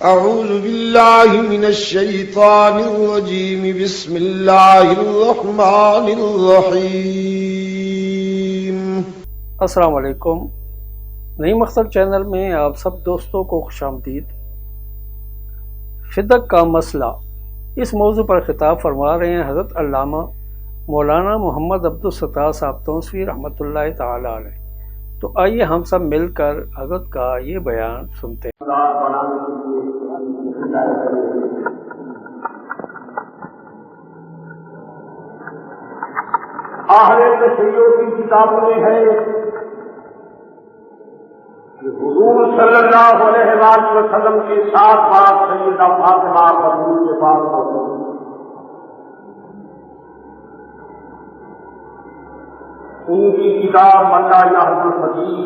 أعوذ بالله من الشيطان الرجيم بسم الله الرحمن الرحيم. السلام علیکم. نئی مقصد چینل میں آپ سب دوستوں کو خوش آمدید. فدق کا مسئلہ اس موضوع پر خطاب فرما رہے ہیں حضرت علامہ مولانا محمد عبدالستار صاحب تونسوی رحمۃ اللہ تعالی علیہ. تو آئیے ہم سب مل کر حضرت کا یہ بیان سنتے ہیں. اہل تشیع کی کتابوں میں ہے کہ حضور صلی اللہ علیہ وآلہ وسلم کے ساتھ بات سیدہ فاطمہ حضور کے پاس ہوئی. ان کی کتاب ملا یاحد الفقیہ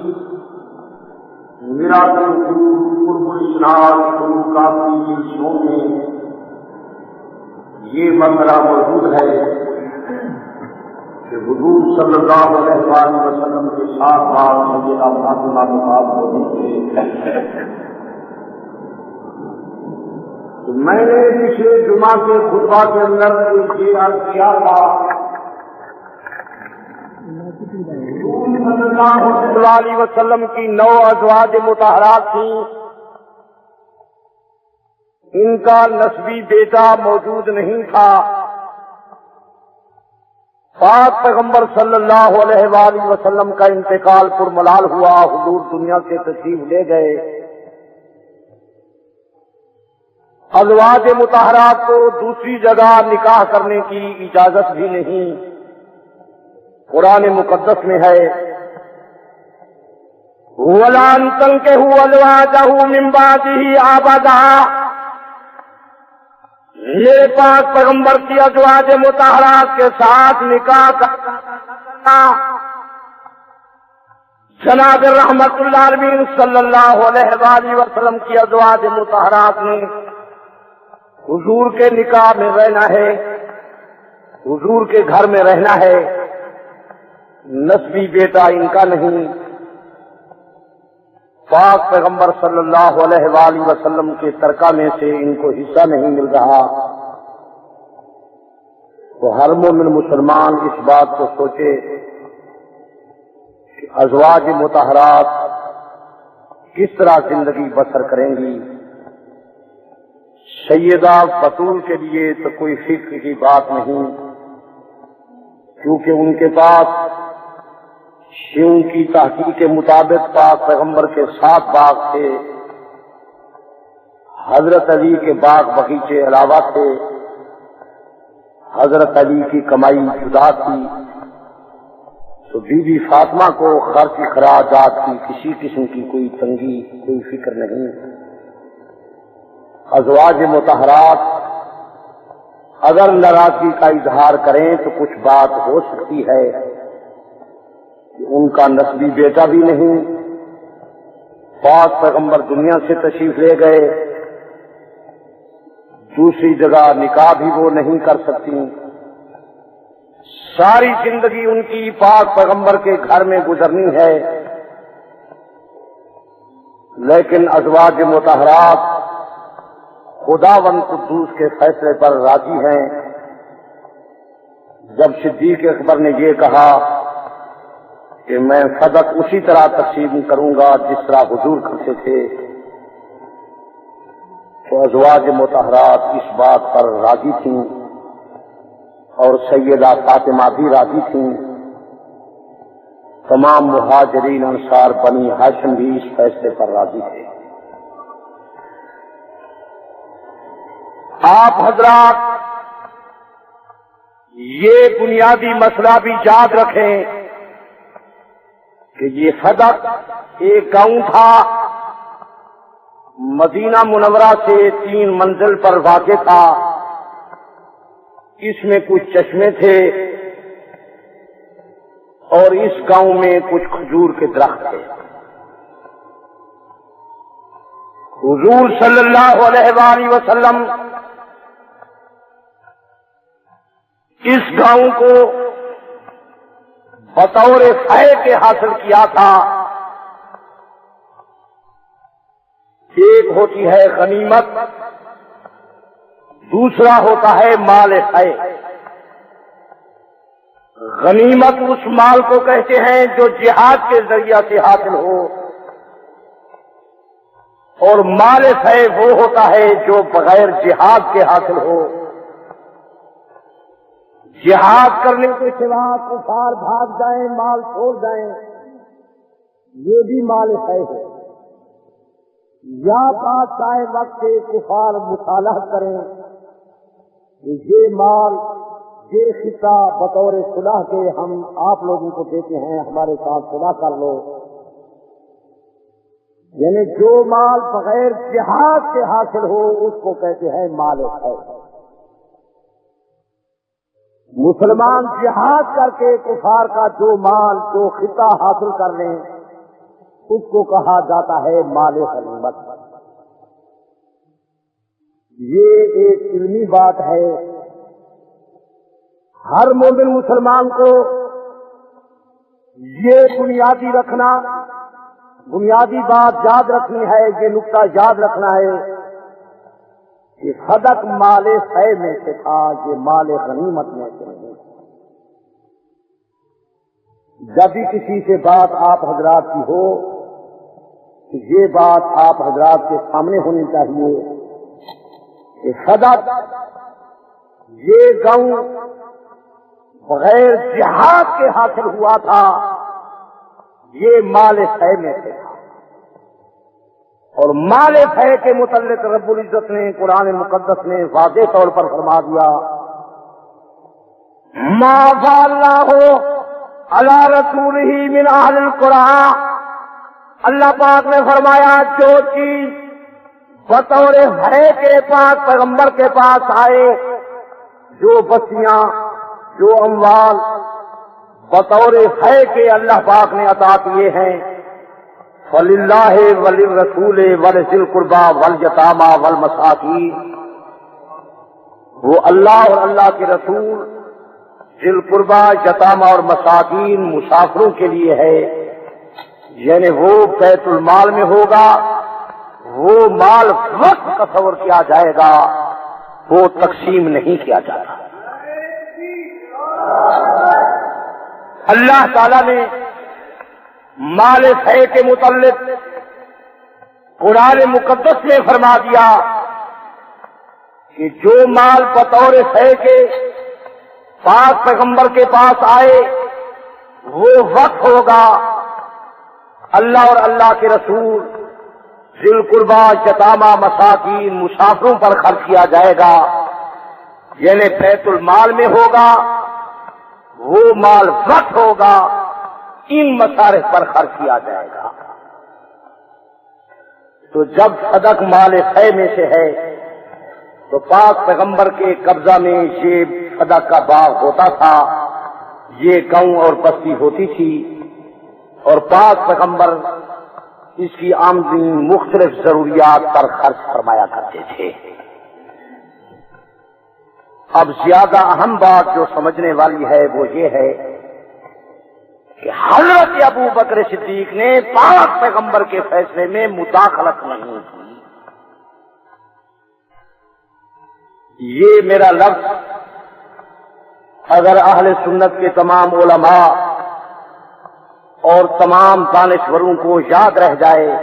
میراث القلوب قرب الاسناد قلوب کافی شو میں یہ مسئلہ موجود ہے کہ حضور صلی اللہ علیہ وآلہ وسلم کے ساتھ بات سیدہ فاطمہ کے پاس ہونے سے تو میں نے پچھلے جمعہ کے خطبہ کے اندر یہ عرض کیا تھا صلی اللہ علیہ وسلم کی 9 ازواج مطہرات تھیں. ان کا نسبی بیٹا موجود نہیں تھا. پاک پیغمبر صلی اللہ علیہ وآلہ وسلم کا انتقال پرملال ہوا. حضور دنیا سے تشریف لے گئے. ازواج مطہرات کو دوسری جگہ نکاح کرنے کی اجازت بھی نہیں. قرآن مقدس میں ہے وَلَا أَن تَنكِحُوا أَزْوَاجَهُ مِن بَعْدِهِ أَبَدًا. میرے پاک پیغمبر کی ازواج مطہرات کے ساتھ نکاح کرنا جناب رحمت اللہ علیہ صلی اللہ علیہ وآلہ وسلم کی ازواج مطہرات نے حضور کے نکاح میں رہنا ہے, حضور کے گھر میں رہنا ہے. نسبی بیٹا ان کا نہیں. پاک پیغمبر صلی اللہ علیہ وآلہ وسلم کے ترکہ میں سے ان کو حصہ نہیں مل رہا. تو ہر مومن مسلمان اس بات کو سوچے کہ ازواج مطہرات کس طرح زندگی بسر کریں گی. سیدہ بطول کے لیے تو کوئی فکر کی بات نہیں, کیونکہ ان کے پاس شیعوں کی تحقیق کے مطابق پاک پیغمبر کے 7 باغ تھے. حضرت علی کے باغ بغیچے علاوہ تھے. حضرت علی کی کمائی جدا تھی. تو بی بی فاطمہ کو خرچ اخراجات کی کسی قسم کی کوئی تنگی, کوئی فکر نہیں. ازواج مطہرات اگر ناراضگی کا اظہار کریں تو کچھ بات ہو سکتی ہے. ان کا نسبی بیٹا بھی نہیں. پاک پیغمبر دنیا سے تشریف لے گئے. دوسری جگہ نکاح بھی وہ نہیں کر سکتی. ساری زندگی ان کی پاک پیغمبر کے گھر میں گزرنی ہے. لیکن ازواج مطہرات خداوند قدوس کے فیصلے پر راضی ہیں. جب صدیق اکبر نے یہ کہا کہ میں صدق اسی طرح تقسیم کروں گا جس طرح حضور کرتے تھے, تو ازواج مطہرات اس بات پر راضی تھیں اور سیدہ فاطمہ بھی راضی تھیں. تمام مہاجرین انصار بنی ہاشم بھی اس فیصلے پر راضی تھے. آپ حضرات یہ بنیادی مسئلہ بھی یاد رکھیں کہ یہ صدق ایک گاؤں تھا, مدینہ منورہ سے 3 منزل پر واقع تھا. اس میں کچھ چشمے تھے اور اس گاؤں میں کچھ کھجور کے درخت تھے. حضور صلی اللہ علیہ وآلہ وسلم اس گاؤں کو بطور فے کے حاصل کیا تھا. ایک ہوتی ہے غنیمت، دوسرا ہوتا ہے مال فی۔ غنیمت اس مال کو کہتے ہیں جو جہاد کے ذریعہ سے حاصل ہو، اور مال فی وہ ہوتا ہے جو بغیر جہاد کے حاصل ہو۔ جہاد کرنے کے سوا کفار بھاگ جائیں، مال چھوڑ جائیں، یہ بھی مال فی ہے۔ یا بادشاہ وقت کے کفار مصالحت کریں کہ یہ مال، یہ خطہ بطور صلح کے ہم آپ لوگوں کو دیتے ہیں، ہمارے ساتھ صلح کر لو۔ یعنی جو مال بغیر جہاد سے حاصل ہو اس کو کہتے ہیں مال فی۔ مسلمان جہاد کر کے کفار کا جو مال، جو خطہ حاصل کر لیں اس کو کہا جاتا ہے مال غنیمت۔ یہ ایک علمی بات ہے، ہر مومن مسلمان کو یہ بنیادی بات یاد رکھنی ہے، یہ نقطہ یاد رکھنا ہے کہ صدق مال فی میں سے تھا، یہ مال غنیمت میں سے نہیں۔ جب بھی کسی سے بات آپ حضرات کی ہو، یہ بات آپ حضرات کے سامنے ہونی چاہیے کہ صدق یہ گاؤں بغیر جہاد کے حاصل ہوا تھا، یہ مال فی میں سے تھا۔ اور مال فی کے متعلق رب العزت نے قرآن مقدس میں واضح طور پر فرما دیا، ما فعلناہ علی رسولہ من اہل القرآن۔ اللہ پاک نے فرمایا جو چیز بطور ہے کے پاس پیغمبر کے پاس آئے، جو بستیاں، جو اموال بطور ہے کے اللہ پاک نے عطا کیے ہیں، فَلِلَّهِ وَلِلرَّسُولِ وَلِذِي الْقُرْبَى وَالْيَتَامَى وَالْمَسَاكِينِ، وہ اللہ اور اللہ کے رسول ذی القربى، یتامى اور مساکین مسافروں کے لیے ہے۔ یعنی وہ بیت المال میں ہوگا، وہ مال وقت تصور کیا جائے گا، وہ تقسیم نہیں کیا جاتا۔ اللہ تعالی نے مال فی کے متعلق قرآن مقدس میں فرما دیا کہ جو مال بطور فی کے پاس پیغمبر کے پاس آئے وہ وقت ہوگا، اللہ اور اللہ کے رسول ذی القربى، یتامى، مساکین مسافروں پر خرچ کیا جائے گا۔ یعنی بیت المال میں ہوگا، وہ مال وقت ہوگا، ان مصارف پر خرچ کیا جائے گا۔ تو جب صدق مال فی میں سے ہے تو پاک پیغمبر کے قبضہ میں یہ صدق کا باغ ہوتا تھا، یہ گاؤں اور بستی ہوتی تھی، اور پاک پیغمبر اس کی آمدنی مختلف ضروریات پر خرچ فرمایا کرتے تھے۔ اب زیادہ اہم بات جو سمجھنے والی ہے وہ یہ ہے کہ حضرت ابو بکر صدیق نے پاک پیغمبر کے فیصلے میں مداخلت نہیں کی۔ یہ میرا لفظ اگر اہل سنت کے تمام علماء اور تمام دانشوروں کو یاد رہ جائے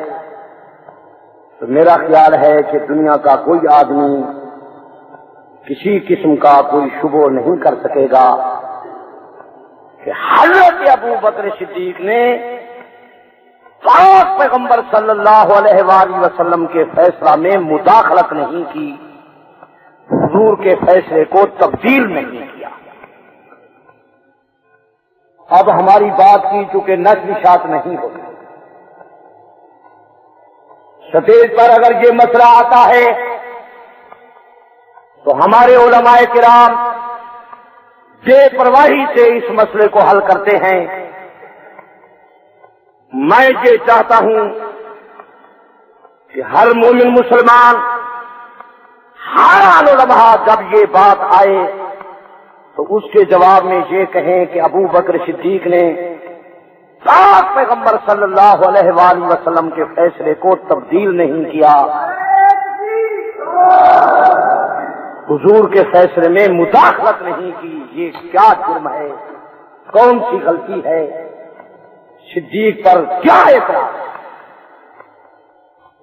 تو میرا خیال ہے کہ دنیا کا کوئی آدمی کسی قسم کا کوئی شبہ نہیں کر سکے گا کہ حضرت ابو بکر صدیق نے پاک پیغمبر صلی اللہ علیہ وآلہ وسلم کے فیصلہ میں مداخلت نہیں کی، حضور کے فیصلے کو تبدیل نہیں کیا۔ اب ہماری بات کی چونکہ نشر اشاعت نہیں ہوتی، سٹیج پر اگر یہ مسئلہ آتا ہے تو ہمارے علماء کرام بے پرواہی سے اس مسئلے کو حل کرتے ہیں۔ میں یہ چاہتا ہوں کہ ہر مومن مسلمان، ہر علماء جب یہ بات آئے تو اس کے جواب میں یہ کہیں کہ ابو بکر صدیق نے پاک پیغمبر صلی اللہ علیہ وآلہ وسلم کے فیصلے کو تبدیل نہیں کیا، حضور کے فیصلے میں مداخلت نہیں کی، یہ کیا جرم ہے؟ کون سی غلطی ہے؟ صدیق پر کیا اعتراض؟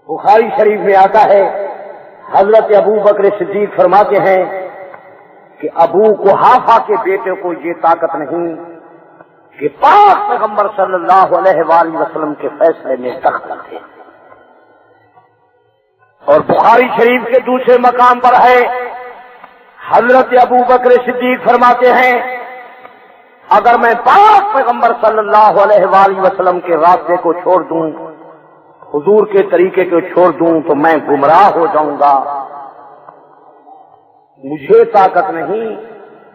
بخاری شریف میں آتا ہے، حضرت ابو بکر صدیق فرماتے ہیں کہ ابو قحافہ کے بیٹے کو یہ طاقت نہیں کہ پاک پیغمبر صلی اللہ علیہ وآلہ وسلم کے فیصلے میں دخل دے۔ اور بخاری شریف کے دوسرے مقام پر ہے، حضرت ابو بکر صدیق فرماتے ہیں اگر میں پاک پیغمبر صلی اللہ علیہ وآلہ وسلم کے راستے کو چھوڑ دوں، حضور کے طریقے کو چھوڑ دوں تو میں گمراہ ہو جاؤں گا، مجھے طاقت نہیں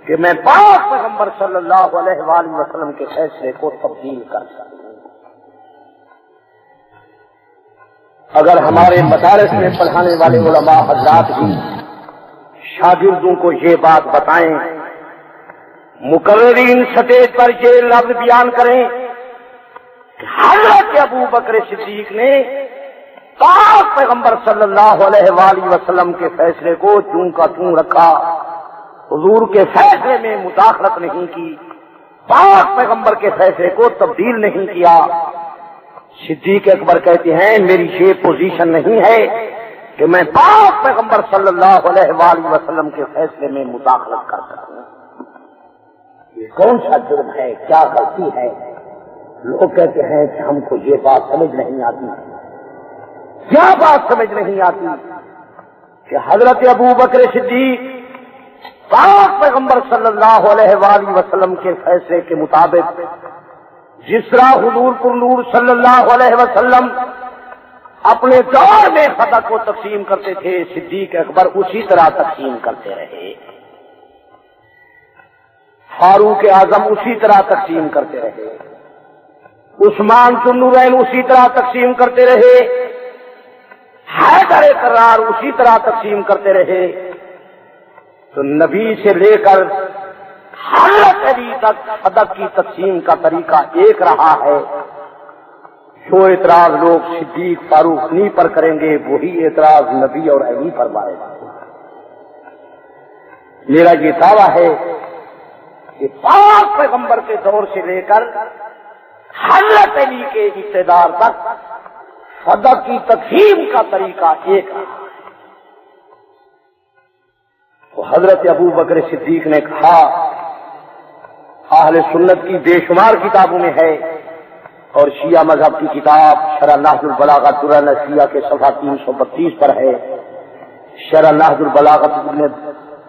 کہ میں پاک پیغمبر صلی اللہ علیہ وآلہ وسلم کے فیصلے کو تبدیل کر سکوں۔ اگر ہمارے مدارس میں پڑھانے والے علماء حضرات بھی شاگردوں کو یہ بات بتائیں، مقررین سطح پر یہ لفظ بیان کریں کہ حضرت ابو بکر صدیق نے پاک پیغمبر صلی اللہ علیہ وآلہ وسلم کے فیصلے کو چوں کا چوں رکھا، حضور کے فیصلے میں مداخلت نہیں کی، پاک پیغمبر کے فیصلے کو تبدیل نہیں کیا۔ صدیق اکبر کہتے ہیں میری یہ پوزیشن نہیں ہے کہ میں پاک پیغمبر صلی اللہ علیہ وآلہ وسلم کے فیصلے میں مداخلت کر سکوں۔ یہ کون سا جرم ہے؟ کیا غلطی ہے؟ لوگ کہتے ہیں کہ ہم کو یہ بات سمجھ نہیں آتی۔ کیا بات سمجھ نہیں آتی کہ حضرت ابو بکر صدیق پاک پیغمبر صلی اللہ علیہ وآلہ وسلم کے فیصلے کے مطابق جس طرح حضور پر نور صلی اللہ علیہ وسلم اپنے دور میں صدق کو تقسیم کرتے تھے، صدیق اکبر اسی طرح تقسیم کرتے رہے، فاروق اعظم اسی طرح تقسیم کرتے رہے، عثمان ذوالنورین اسی طرح تقسیم کرتے رہے، حیدر کرار اسی طرح تقسیم کرتے رہے۔ تو نبی سے لے کر حضرت علی تک صدق کی تقسیم کا طریقہ ایک رہا ہے۔ جو اعتراض لوگ صدیق فاروق علی پر کریں گے وہی اعتراض نبی اور علی پر مارے گا۔ میرا یہ دعویٰ ہے کہ پاک پیغمبر کے دور سے لے کر حضرت علی کے ابتدار تک صدق کی تقسیم کا طریقہ ایک رہا۔ تو حضرت ابو بکر صدیق نے کہا، اہل سنت کی بے شمار کتابوں میں ہے، اور شیعہ مذہب کی کتاب شرح نہج البلاغہ درہ نسیہ کے صفحہ 332 پر ہے، شرح نہج البلاغہ ابن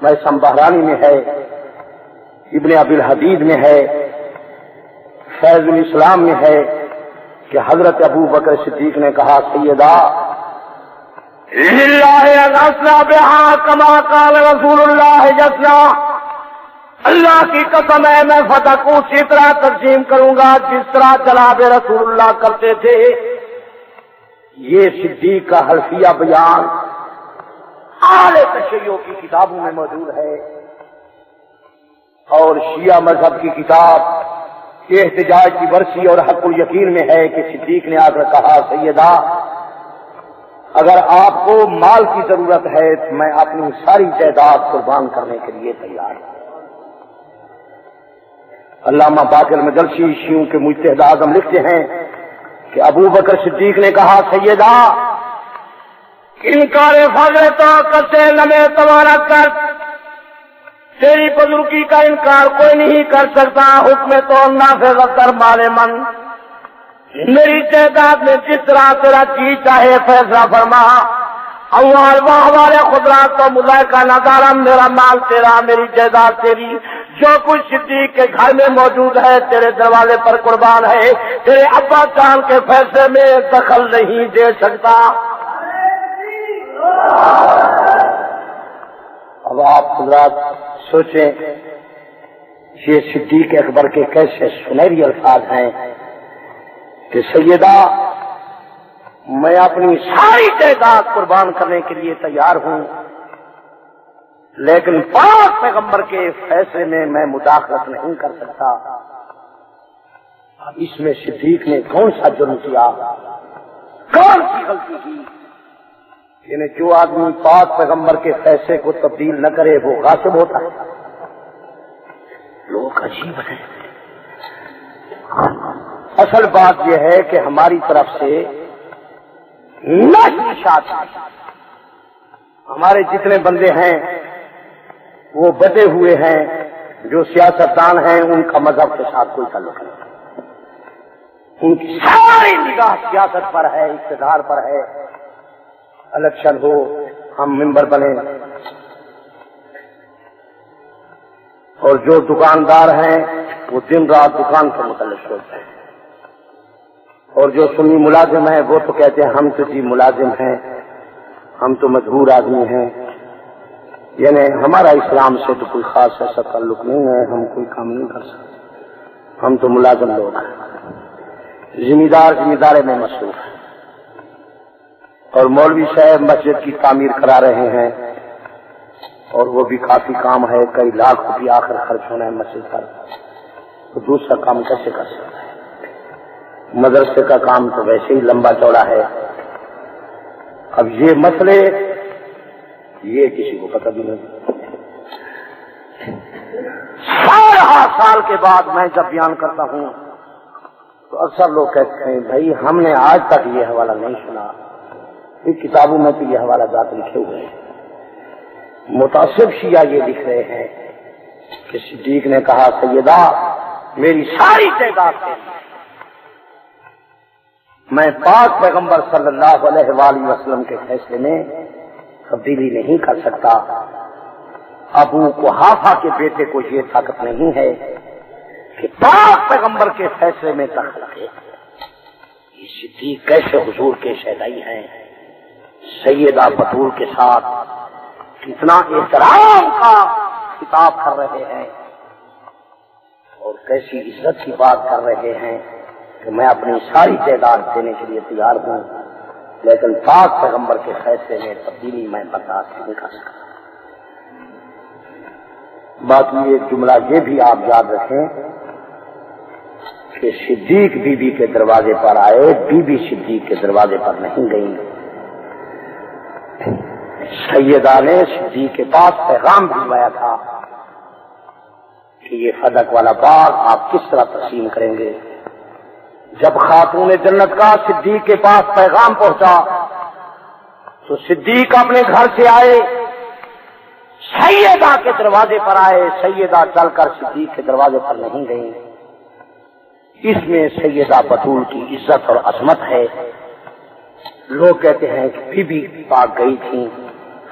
میثم بحرانی میں ہے، ابن ابی الحدید میں ہے، فیض الاسلام میں ہے کہ حضرت ابو بکر صدیق نے کہا سیدہ للہ اغسنا بہا کما قال رسول اللہ جسنا، اللہ کی قسم ہے میں فتح کو اسی طرح تقسیم کروں گا جس طرح جناب رسول اللہ کرتے تھے۔ یہ صدیق کا حلفیہ بیان اعلی تشیع کی کتابوں میں موجود ہے، اور شیعہ مذہب کی کتاب احتجاج کی برسی اور حق الیقین میں ہے کہ صدیق نے آ کر کہا سیدہ اگر آپ کو مال کی ضرورت ہے تو میں اپنی ساری جائیداد قربان کرنے کے لیے تیار ہوں۔ علامہ باقر مجلسی شیعوں کے مجتہد اعظم لکھتے ہیں کہ ابو بکر صدیق نے کہا سیدہ انکار فضل تو کسے نمے تمہارا کر، تیری بزرگی کا انکار کوئی نہیں کر سکتا، حکم تو نافذ کر مال من، میری جائیداد میں جس طرح تیرا چیز چاہے فیصلہ فرما، اموال والے خدرات تو مذائقہ نظارہ، میرا مال تیرا، میری جائیداد تیری، جو کچھ صدیق کے گھر میں موجود ہے تیرے دروازے پر قربان ہے، تیرے ابا جان کے فیصلے میں دخل نہیں دے سکتا۔ اب آپ حضرات سوچیں یہ صدیق اکبر کے کیسے سنہری الفاظ ہیں کہ سیدہ میں اپنی ساری جائیداد قربان کرنے کے لیے تیار ہوں، لیکن پاک پیغمبر کے فیصلے میں مداخلت نہیں کر سکتا۔ اس میں صدیق نے کون سا جرم کیا، کون سی غلطی کی؟ یعنی جو آدمی پاک پیغمبر کے فیصلے کو تبدیل نہ کرے وہ غاصب ہوتا ہے۔ لوگ عجیب ہیں۔ اصل بات یہ ہے کہ ہماری طرف سے نشات ہمارے جتنے بندے ہیں وہ بدے ہوئے ہیں، جو سیاستدان ہیں ان کا مذہب کے ساتھ کوئی تعلق نہیں، ان کی ساری نگاہ سیاست پر ہے، اقتدار پر ہے، الیکشن ہو ہم ممبر بنے۔ اور جو دکاندار ہیں وہ دن رات دکان سے متعلق سوچتے ہیں، اور جو سنی ملازم ہیں وہ تو کہتے ہیں ہم تو جی ملازم ہیں، ہم تو مجبور آدمی ہیں، یعنی ہمارا اسلام سے تو کوئی خاص ایسا تعلق نہیں ہے، ہم کوئی کام نہیں کر سکتے، ہم تو ملازم لوگ ہیں، ذمہ دارے میں مصروف ہیں۔ اور مولوی صاحب مسجد کی تعمیر کرا رہے ہیں، اور وہ بھی کافی کام ہے، کئی لاکھ روپیہ آخر خرچ ہونا ہے مسجد پر، تو دوسرا کام کیسے کر سکتا ہے؟ مدرسے کا کام تو ویسے ہی لمبا چوڑا ہے۔ اب یہ مسئلے یہ کسی کو پتہ بھی نہیں۔ 16 سال کے بعد میں جب بیان کرتا ہوں تو اکثر لوگ کہتے ہیں بھائی ہم نے آج تک یہ حوالہ نہیں سنا، ان کتابوں میں تو یہ حوالہ جات لکھے ہوئے ہیں۔ متعصب شیعہ یہ لکھ رہے ہیں کہ صدیق نے کہا سیدہ میری ساری تعداد ہے، میں پاک پیغمبر صلی اللہ علیہ وآلہ وسلم کے فیصلے میں تبدیلی نہیں کر سکتا۔ ابو قحافہ کے بیٹے کو یہ طاقت نہیں ہے کہ پاک پیغمبر کے فیصلے میں دخل کرے۔ یہ صدیق کیسے حضور کے شہدائی ہیں، سیدہ بطول کے ساتھ کتنا احترام کا خطاب کر رہے ہیں، اور کیسی عزت کی بات کر رہے ہیں کہ میں اپنی ساری تعداد دینے کے لیے تیار ہوں، لیکن پاک پیغمبر کے فیصلے میں تبدیلی میں برداشت نہیں کر سکتا۔ باقی ایک جملہ یہ بھی آپ یاد رکھیں کہ صدیق بی بی کے دروازے پر آئے، بی بی صدیق کے دروازے پر نہیں گئی۔ سیدہ نے صدیق کے پاس پیغام بھجوایا تھا کہ یہ فدق والا باغ آپ کس طرح تقسیم کریں گے۔ جب خاتون جنت کا صدیق کے پاس پیغام پہنچا تو صدیق اپنے گھر سے آئے، سیدہ کے دروازے پر آئے، سیدہ چل کر صدیق کے دروازے پر نہیں گئی۔ اس میں سیدہ بطول کی عزت اور عظمت ہے۔ لوگ کہتے ہیں کہ بی بی پاک گئی تھی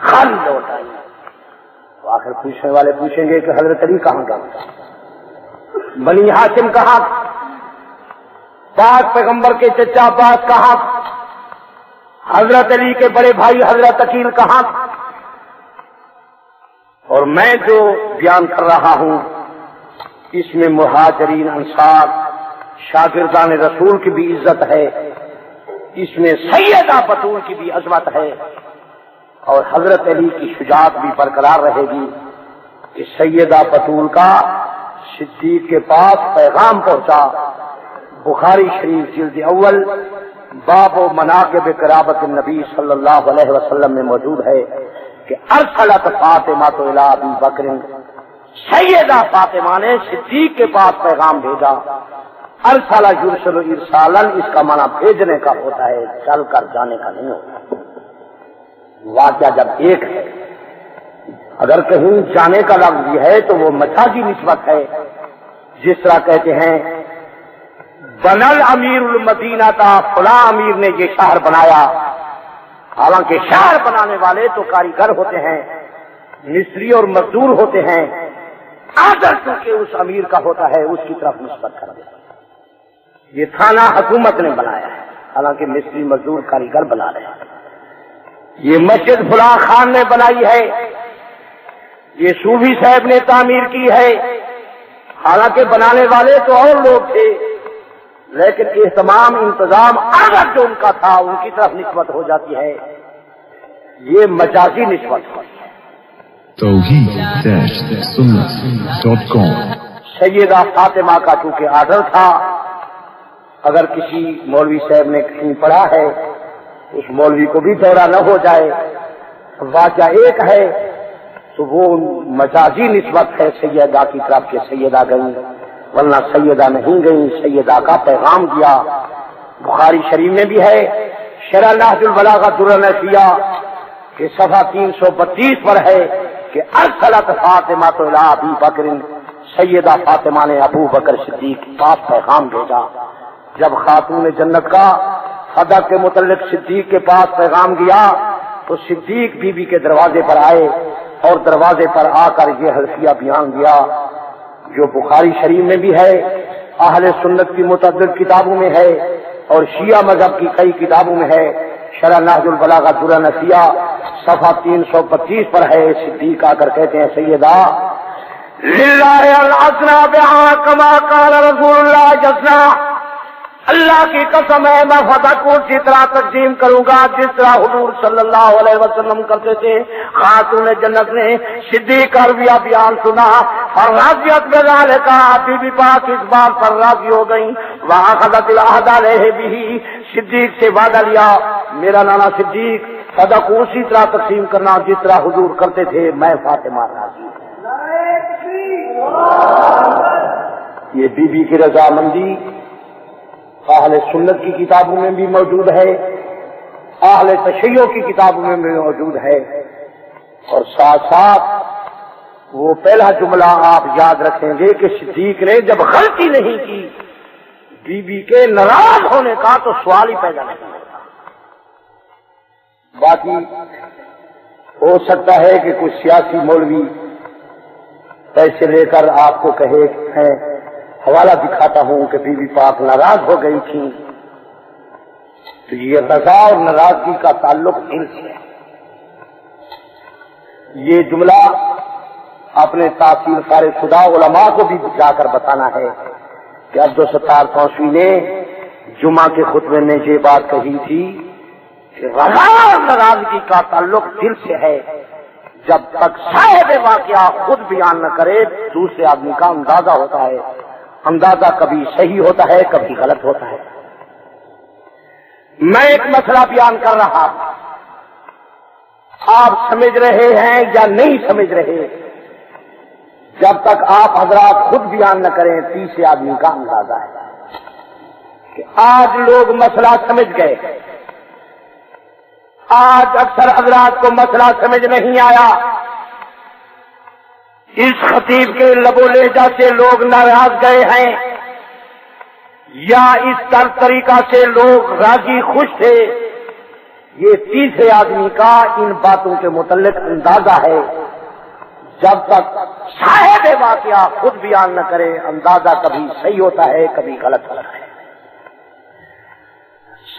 خالی لوٹ آئی، تو آخر پوچھنے والے پوچھیں گے کہ حضرت علی کہاں گئے، بنی ہاشم کہاں، پاک پیغمبر کے چچا عباس کہاں، حضرت علی کے بڑے بھائی حضرت عقیل کہاں؟ اور میں جو بیان کر رہا ہوں اس میں مہاجرین انصار شاگردان رسول کی بھی عزت ہے، اس میں سیدہ بطول کی بھی عظمت ہے، اور حضرت علی کی شجاعت بھی برقرار رہے گی کہ سیدہ بطول کا صدیق کے پاس پیغام پہنچا۔ بخاری شریف جلد اول باب و مناقب قرابت النبی صلی اللہ علیہ وسلم میں موجود ہے کہ ارسلت فاطمہ تو الی ابی بکر، سیدہ فاطمہ نے صدیق کے پاس پیغام بھیجا۔ ارسل یرسل ارسالا، اس کا معنی بھیجنے کا ہوتا ہے، چل کر جانے کا نہیں ہوتا۔ واقعہ جب ایک ہے، اگر کہیں جانے کا لفظ یہ ہے تو وہ مجازی نسبت ہے، جس طرح کہتے ہیں بنل امیر المدینہ تھا، فلاں امیر نے یہ شہر بنایا، حالانکہ شہر بنانے والے تو کاریگر ہوتے ہیں، مستری اور مزدور ہوتے ہیں، آدر چونکہ اس امیر کا ہوتا ہے اس کی طرف نسبت کر دیتا ہے۔ یہ تھانہ حکومت نے بنایا ہے، حالانکہ مستری مزدور کاریگر بنا رہے ہیں۔ یہ مسجد فلاں خان نے بنائی ہے، یہ صوفی صاحب نے تعمیر کی ہے، حالانکہ بنانے والے تو اور لوگ تھے، لیکن اہتمام انتظام اگر جو ان کا تھا ان کی طرف نسبت ہو جاتی ہے، یہ مجازی نسبت ہے۔ توحید-سنت.com سیدہ فاطمہ کا چونکہ آرڈر تھا اگر کسی مولوی صاحب نے کہیں پڑھا ہے اس مولوی کو بھی دورہ نہ ہو جائے، واقعہ ایک ہے تو وہ مجازی نسبت ہے سیدہ کی طرف کہ سیدہ گئی، ورنہ سیدہ نہیں گئی، سیدہ کا پیغام دیا۔ بخاری شریف میں بھی ہے، شرح نہج البلاغہ درر نفیہ کہ صفحہ 332 پر ہے کہ ارسلت فاطمہ الی ابی بکر، سیدہ فاطمہ نے ابو بکر صدیق کے پاس پیغام بھیجا۔ جب خاتون جنت کا صدق کے متعلق صدیق کے پاس پیغام گیا تو صدیق بی بی کے دروازے پر آئے اور دروازے پر آ کر یہ حلفیہ بیان دیا جو بخاری شریف میں بھی ہے، اہل سنت کی متعدد کتابوں میں ہے اور شیعہ مذہب کی کئی کتابوں میں ہے۔ شرح نہج البلاغہ درر نفیہ صفحہ 325 پر ہے۔ صدیق آ کر کہتے ہیں سیدہ للہ الاسنا بہا کما قال رسول اللہ جسنا، اللہ کی قسم ہے میں فتح کو اسی طرح تقسیم کروں گا جس طرح حضور صلی اللہ علیہ وسلم کرتے تھے۔ خاتون جنت نے صدیق کا رویہ بیان سنا، فراضیت بغالے کا بی بی پاک اس بات پر راضی ہو گئی۔ وہاں خدت العہد علیہ بھی، صدیق سے وعدہ لیا میرا نانا صدیق فتح کو اسی طرح تقسیم کرنا جس طرح حضور کرتے تھے، میں فاطمہ راضی ہوں۔ یہ بی بی کی رضامندی اہل سنت کی کتابوں میں بھی موجود ہے، اہل تشیع کی کتابوں میں بھی موجود ہے، اور ساتھ ساتھ وہ پہلا جملہ آپ یاد رکھیں گے کہ صدیق نے جب غلطی نہیں کی بی بی کے ناراض ہونے کا تو سوال ہی پیدا نہیں ہوتا۔ باقی ہو سکتا ہے کہ کچھ سیاسی مولوی پیسے لے کر آپ کو کہے ہیں، حوالہ دکھاتا ہوں کہ بی بی پاک ناراض ہو گئی تھی، تو یہ رضا اور ناراضگی کا تعلق دل سے ہے۔ یہ جملہ اپنے تاثیر کار خدا علماء کو بھی جا کر بتانا ہے کہ عبدالستار توسوی نے جمعہ کے خطبے میں یہ بات کہی تھی کہ رضا اور ناراضگی کا تعلق دل سے ہے، جب تک صاحب واقعہ خود بیان نہ کرے دوسرے آدمی کا اندازہ ہوتا ہے، اندازہ کبھی صحیح ہوتا ہے کبھی غلط ہوتا ہے۔ میں ایک مسئلہ بیان کر رہا، آپ سمجھ رہے ہیں یا نہیں سمجھ رہے، جب تک آپ حضرات خود بیان نہ کریں تیسرے آدمی کا اندازہ ہے کہ آج لوگ مسئلہ سمجھ گئے، آج اکثر حضرات کو مسئلہ سمجھ نہیں آیا، اس خطیب کے لب و لہجہ سے لوگ ناراض گئے ہیں یا اس طریقہ سے لوگ راضی خوش تھے، یہ تیسرے آدمی کا ان باتوں کے متعلق اندازہ ہے۔ جب تک صاحب واقعہ خود بیان نہ کرے اندازہ کبھی صحیح ہوتا ہے کبھی غلط ہوتا ہے۔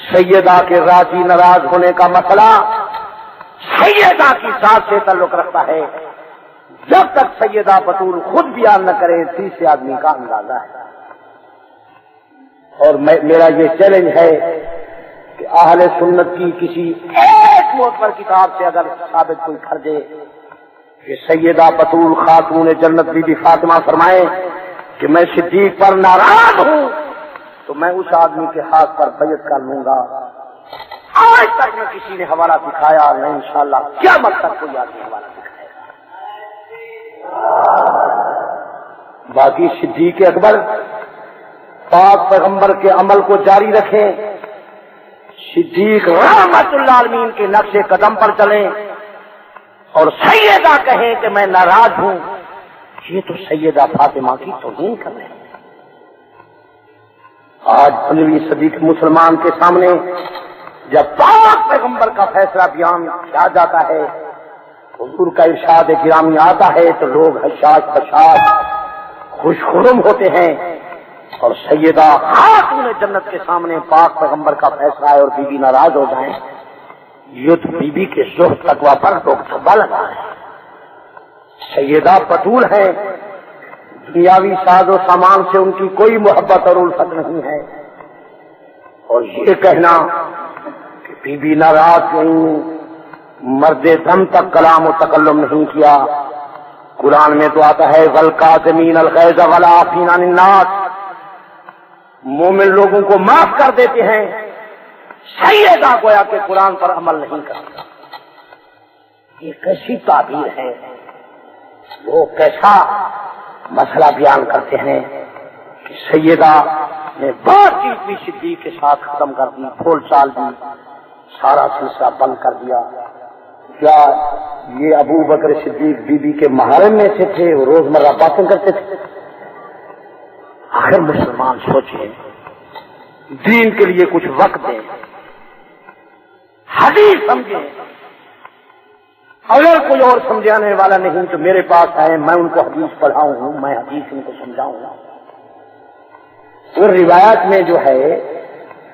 سیدہ کے راضی ناراض ہونے کا مسئلہ سیدہ کی ذات سے تعلق رکھتا ہے، جب تک سیدہ بطول خود بیان نہ کرے تیسرے آدمی کا اندازہ ہے۔ اور میرا یہ چیلنج ہے کہ اہل سنت کی کسی ایک معتبر کتاب سے اگر ثابت کوئی کر دے کہ سیدہ بطول خاتون جنت بی بی فاطمہ فرمائے کہ میں صدیق پر ناراض ہوں تو میں اس آدمی کے ہاتھ پر بیعت کر لوں گا۔ آج تک میں کسی نے حوالہ دکھایا نہ، انشاءاللہ قیامت تک کوئی آدمی حوالہ دکھائے گا۔ باقی صدیق اکبر پاک پیغمبر کے عمل کو جاری رکھیں، صدیق رحمت اللہ عالمین کے نقش قدم پر چلیں اور سیدہ کہیں کہ میں ناراض ہوں، یہ تو سیدہ فاطمہ کی توہین کر رہے ہیں۔ آج 15ویں صدی کے مسلمان کے سامنے جب پاک پیغمبر کا فیصلہ بیان کیا جاتا ہے، حضور کا ارشاد گرامی آتا ہے تو لوگ حشاش بشاش خوش خرم ہوتے ہیں، اور سیدہ خاتون جنت کے سامنے پاک پیغمبر کا فیصلہ ہے اور بی بی ناراض ہو جائیں، یہ تو بی بی کے زہد تقویٰ پر لوگ دھبا لگا ہے۔ سیدہ بطول ہے، دنیاوی ساز و سامان سے ان کی کوئی محبت اور الفت نہیں ہے، اور یہ کہنا کہ بی بی ناراض نہیں، مرد دم تک کلام و تکلم نہیں کیا۔ قرآن میں تو آتا ہے وَالْقَاظِمِينَ الْغَيْظَ وَالْعَافِينَ عَنِ النَّاسِ، مومن لوگوں کو معاف کر دیتے ہیں، سیدہ گویا کہ قرآن پر عمل نہیں کرتا۔ یہ کیسی تعبیر ہے؟ وہ کیسا مسئلہ بیان کرتے ہیں کہ سیدہ نے بات چیت بھی صدیق کے ساتھ ختم کر دی، پھول چال دی، سارا سلسلہ بند کر دیا۔ کیا یہ ابو بکر صدیق بی بی کے محرم میں سے تھے؟ وہ روزمرہ باتیں کرتے تھے؟ آخر مسلمان سوچیں، دین کے لیے کچھ وقت دیں، حدیث سمجھیں۔ اگر کوئی اور سمجھانے والا نہیں تو میرے پاس آئے، میں ان کو حدیث پڑھاؤں ہوں، میں حدیث ان کو سمجھاؤں گا۔ اور روایت میں جو ہے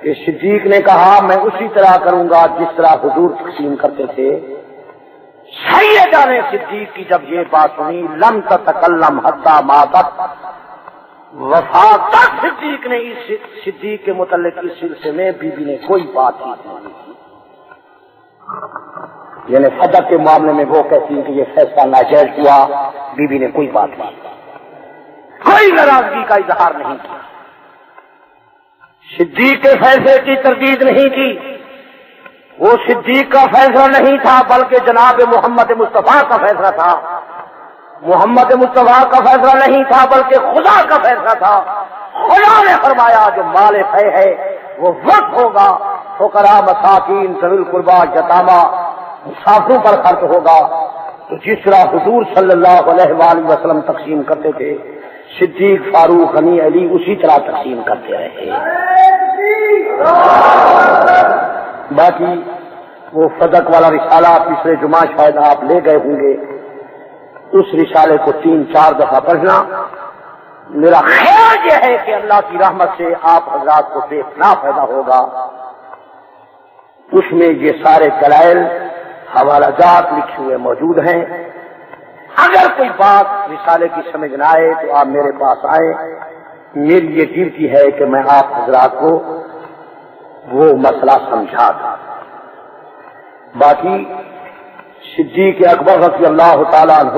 کہ صدیق نے کہا میں اسی طرح کروں گا جس طرح حضور تقسیم کرتے تھے۔ سیدہ نے صدیق کی جب یہ بات سنی، لم تتکلم حتی ماتت، وفات تک صدیق نے اس صدیق کے متعلق اس سلسلے میں بی بی نے کوئی بات نہیں کی۔ یعنی صدق کے معاملے میں وہ کہتی ہیں کہ یہ فیصلہ ناجائز ہوا، بی بی نے کوئی بات نہیں کی، کوئی ناراضگی کا اظہار نہیں کیا، صدیق کے فیصلے کی تردید نہیں کی۔ وہ صدیق کا فیصلہ نہیں تھا بلکہ جناب محمد مصطفیٰ کا فیصلہ تھا۔ محمد مصطفیٰ کا فیصلہ نہیں تھا بلکہ خدا کا فیصلہ تھا۔ خدا نے فرمایا جو مال فے ہے وہ وقف ہوگا، فقراء مساکین ذوی القربى یتامیٰ مسافروں پر خرچ ہوگا۔ تو جس طرح حضور صلی اللہ علیہ وآلہ وسلم تقسیم کرتے تھے، صدیق فاروق غنی علی اسی طرح تقسیم کرتے رہے۔ باقی وہ صدق والا رسالہ پچھلے جمعہ شاید آپ لے گئے ہوں گے، اس رسالے کو 3-4 دفعہ پڑھنا۔ میرا خیال یہ ہے کہ اللہ کی رحمت سے آپ حضرات کو بے پناہ پیدا ہوگا۔ اس میں یہ سارے دلائل حوالہ جات لکھے ہوئے موجود ہیں۔ اگر کوئی بات رسالے کی سمجھ نہ آئے تو آپ میرے پاس آئیں، میری یہ ڈیوٹی ہے کہ میں آپ حضرات کو وہ مسئلہ سمجھا دوں۔ باقی صدیق اکبر رضی اللہ تعالیٰ عنہ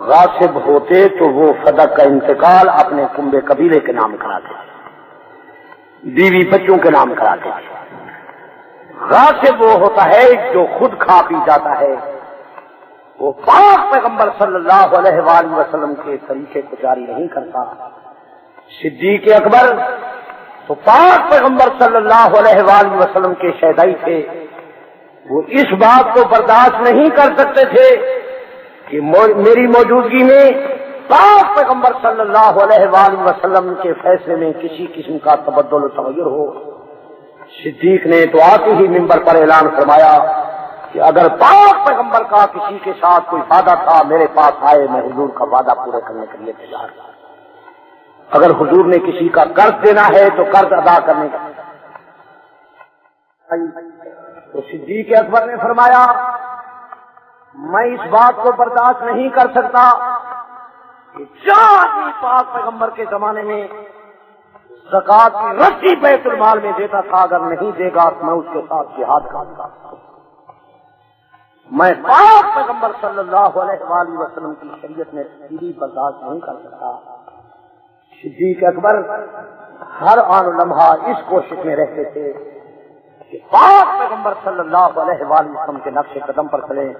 غاصب ہوتے تو وہ صدق کا انتقال اپنے کنبے قبیلے کے نام کراتے، بیوی بچوں کے نام کراتے تھے۔ غاصب وہ ہوتا ہے جو خود کھا پی جاتا ہے، وہ پاک پیغمبر صلی اللہ علیہ وآلہ وسلم کے طریقے کو جاری نہیں کرتا۔ صدیق اکبر تو پاک پیغمبر صلی اللہ علیہ وآلہ وسلم کے شہدائی تھے، وہ اس بات کو برداشت نہیں کر سکتے تھے کہ میری موجودگی میں پاک پیغمبر صلی اللہ علیہ وآلہ وسلم کے فیصلے میں کسی قسم کا تبدل و تغیر ہو۔ صدیق نے تو آتے ہی منبر پر اعلان فرمایا کہ اگر پاک پیغمبر کا کسی کے ساتھ کوئی وعدہ تھا میرے پاس آئے، میں حضور کا وعدہ پورے کرنے کے لیے تیار ہوں۔ اگر حضور نے کسی کا قرض دینا ہے تو قرض ادا کرنے کا۔ تو صدیق اکبر نے فرمایا میں اس بات کو برداشت نہیں کر سکتا کہ آدمی پاک پیغمبر کے زمانے میں زکات کی رسی بیت المال میں دیتا تھا، اگر نہیں دے گا تو میں اس کے ساتھ جہاد کرتا۔ میں پاک پیغمبر صلی اللہ علیہ وآلہ وسلم کی شریعت میں تبدیلی برداشت نہیں کر سکتا۔ صدیق اکبر ہر آن لمحہ اس کوشش میں رہتے تھے کہ پاک پیغمبر صلی اللہ علیہ وآلہ وسلم کے نقش قدم پر چلیں،